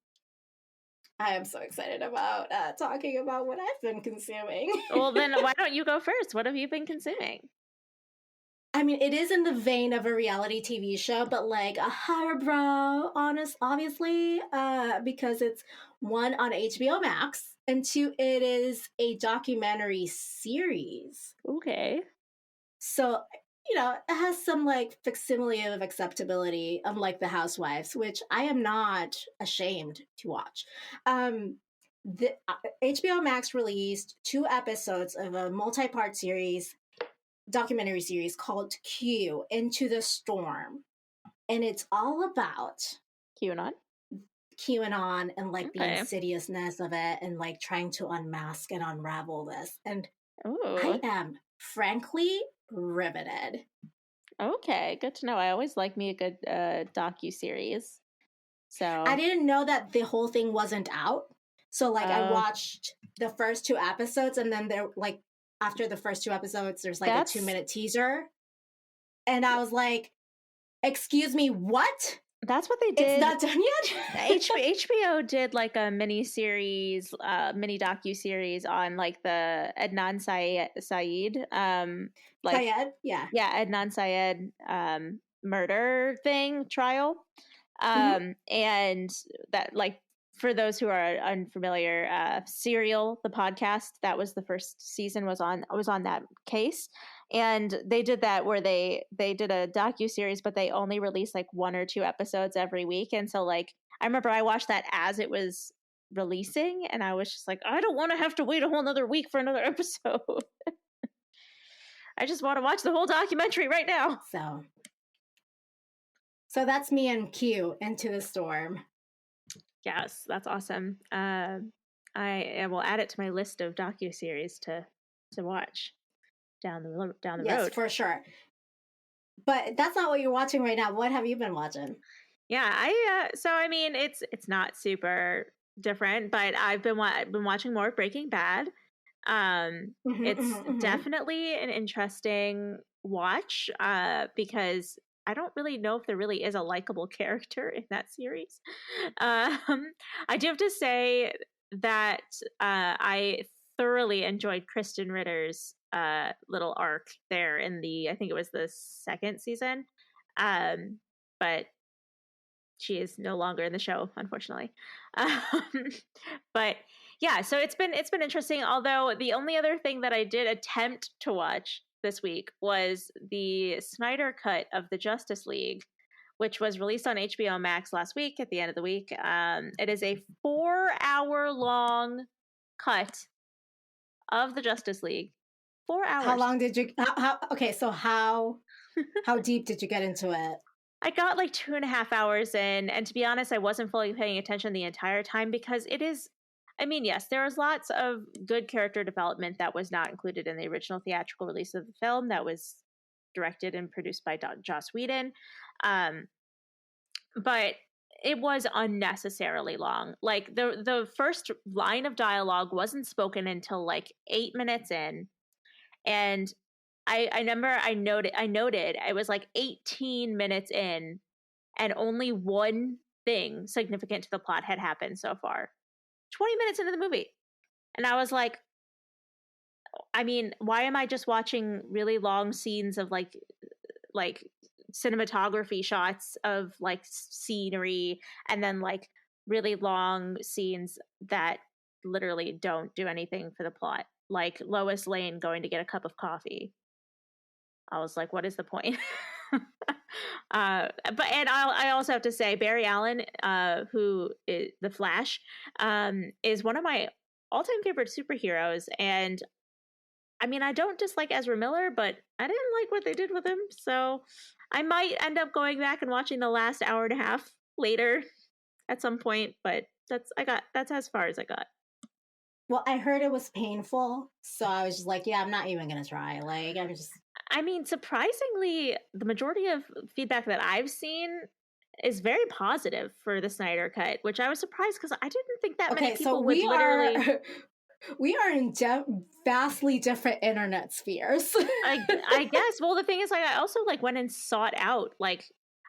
I am so excited about talking about what I've been consuming. Well, then why don't you go first? What have you been consuming? I mean, it is in the vein of a reality TV show, but like a higher brow, obviously, because it's one on HBO Max, and two, it is a documentary series. Okay. So it has some like facsimile of acceptability, unlike The Housewives, which I am not ashamed to watch. The HBO Max released 2 episodes of a multi-part documentary series called Q, Into the Storm. And it's all about QAnon and like the insidiousness of it and like trying to unmask and unravel this. And I am frankly riveted. Okay, good to know. I always like me a good docu-series. So I didn't know that the whole thing wasn't out. So like I watched the first 2 episodes, and then there like after the first 2 episodes there's like a 2-minute teaser. And I was like, excuse me, what? That's what they did. It's not done yet? HBO did like a mini docu-series on like the Adnan Syed, like Syed? Yeah, Adnan Syed murder trial. And that, like, for those who are unfamiliar, Serial, the podcast, that was the first season, was on that case. And they did that where they did a docu-series, but they only released like 1 or 2 episodes every week. And so like, I remember I watched that as it was releasing, and I was just like, I don't want to have to wait a whole nother week for another episode. I just want to watch the whole documentary right now. So that's me and Q, Into the Storm. Yes, that's awesome. I will add it to my list of docu-series to watch down the road. Yes, for sure. But that's not what you're watching right now. What have you been watching? Yeah, so I mean, it's not super different, but I've been watching more of Breaking Bad. It's definitely an interesting watch because I don't really know if there really is a likable character in that series. I do have to say that I thoroughly enjoyed Kristen Ritter's little arc there in I think it was the 2nd season. But she is no longer in the show, unfortunately. But yeah, so it's been interesting. Although the only other thing that I did attempt to watch this week was the Snyder cut of the Justice League, which was released on HBO Max last week at the end of the week. It is a 4-hour long cut of the Justice League. 4 hours. How long did you? Okay, so how deep did you get into it? I got like 2.5 hours in, and to be honest, I wasn't fully paying attention the entire time because it is, I mean, yes, there was lots of good character development that was not included in the original theatrical release of the film that was directed and produced by Joss Whedon. But it was unnecessarily long. Like the first line of dialogue wasn't spoken until like 8 minutes in. And I remember I noted I was like 18 minutes in and only one thing significant to the plot had happened so far. 20 minutes into the movie. And I was like, I mean, why am I just watching really long scenes of like cinematography shots of like scenery and then like really long scenes that literally don't do anything for the plot? Like Lois Lane going to get a cup of coffee. I was like, what is the point? I also have to say Barry Allen, who is the Flash, is one of my all-time favorite superheroes. And I mean, I don't dislike Ezra Miller, but I didn't like what they did with him. So I might end up going back and watching the last hour and a half later at some point. But that's as far as I got. Well, I heard it was painful, so I was just like, yeah, I'm not even gonna try. Like, I mean, surprisingly, the majority of feedback that I've seen is very positive for the Snyder cut, which I was surprised because I didn't think that many people would literally. We are in vastly different internet spheres. I guess. Well, the thing is, like, I also like went and sought out, like,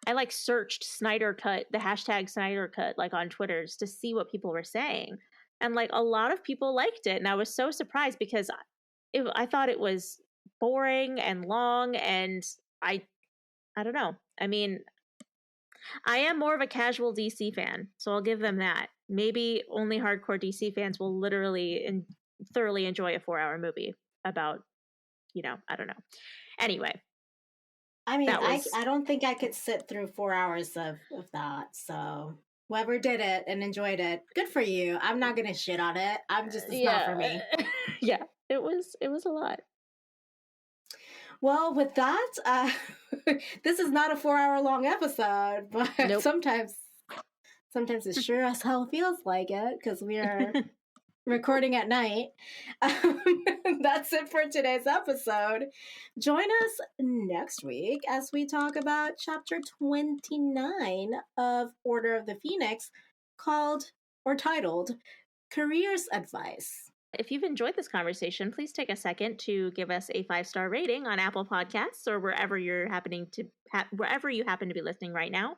I like searched Snyder cut, the hashtag Snyder cut, like on Twitter, just to see what people were saying, and like a lot of people liked it, and I was so surprised because I thought it was boring and long, and I don't know. I mean, I am more of a casual DC fan, so I'll give them that. Maybe only hardcore DC fans will literally and thoroughly enjoy a 4-hour movie about, I don't know. Anyway, I mean, I don't think I could sit through 4 hours of that. So whoever did it and enjoyed it, good for you. I'm not gonna shit on it. It's not for me. Yeah, it was a lot. Well, with that, this is not a 4-hour long episode, but nope. sometimes it sure as hell feels like it because we are recording at night. That's it for today's episode. Join us next week as we talk about chapter 29 of Order of the Phoenix, titled Careers Advice. If you've enjoyed this conversation, please take a second to give us a 5-star rating on Apple Podcasts or wherever you happen to be listening right now.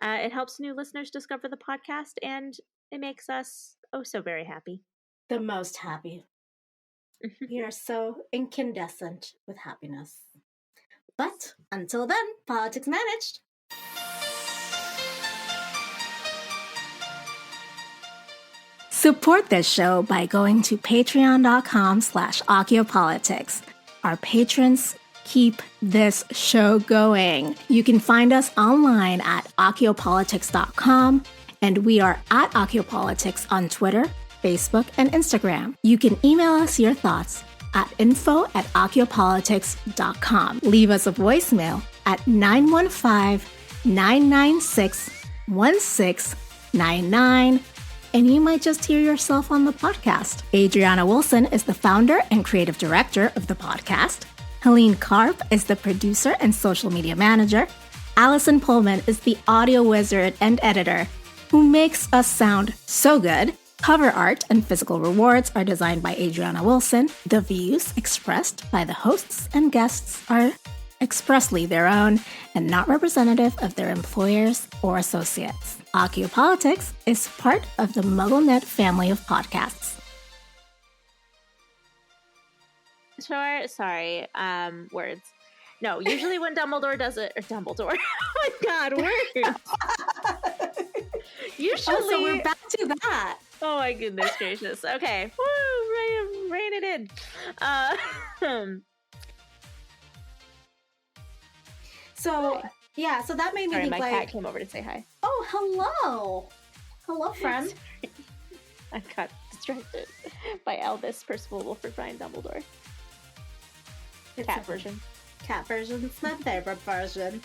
It helps new listeners discover the podcast, and it makes us so very happy. The most happy. We are so incandescent with happiness. But until then, politics managed. Support this show by going to patreon.com/Occhiopolitics. Our patrons keep this show going. You can find us online at occhiopolitics.com, and we are at Occhiopolitics on Twitter, Facebook, and Instagram. You can email us your thoughts at info@occhiopolitics.com. Leave us a voicemail at 915-996-1699. And you might just hear yourself on the podcast. Adriana Wilson is the founder and creative director of the podcast. Helene Karp is the producer and social media manager. Allison Pullman is the audio wizard and editor who makes us sound so good. Cover art and physical rewards are designed by Adriana Wilson. The views expressed by the hosts and guests are expressly their own and not representative of their employers or associates. Occhiopolitics is part of the MuggleNet family of podcasts. Sure, sorry, words. No, usually when Dumbledore does it, or Dumbledore, oh my god, words! Usually... Oh, so we're back to that. Oh my goodness gracious. Okay, woo, rein it in. So, yeah, so that made me think my cat came over to say hi. Oh, hello. Hello, friend. I got distracted by Albus, Percival Wilford, Brian Dumbledore. It's cat version. Cat version is my favorite version.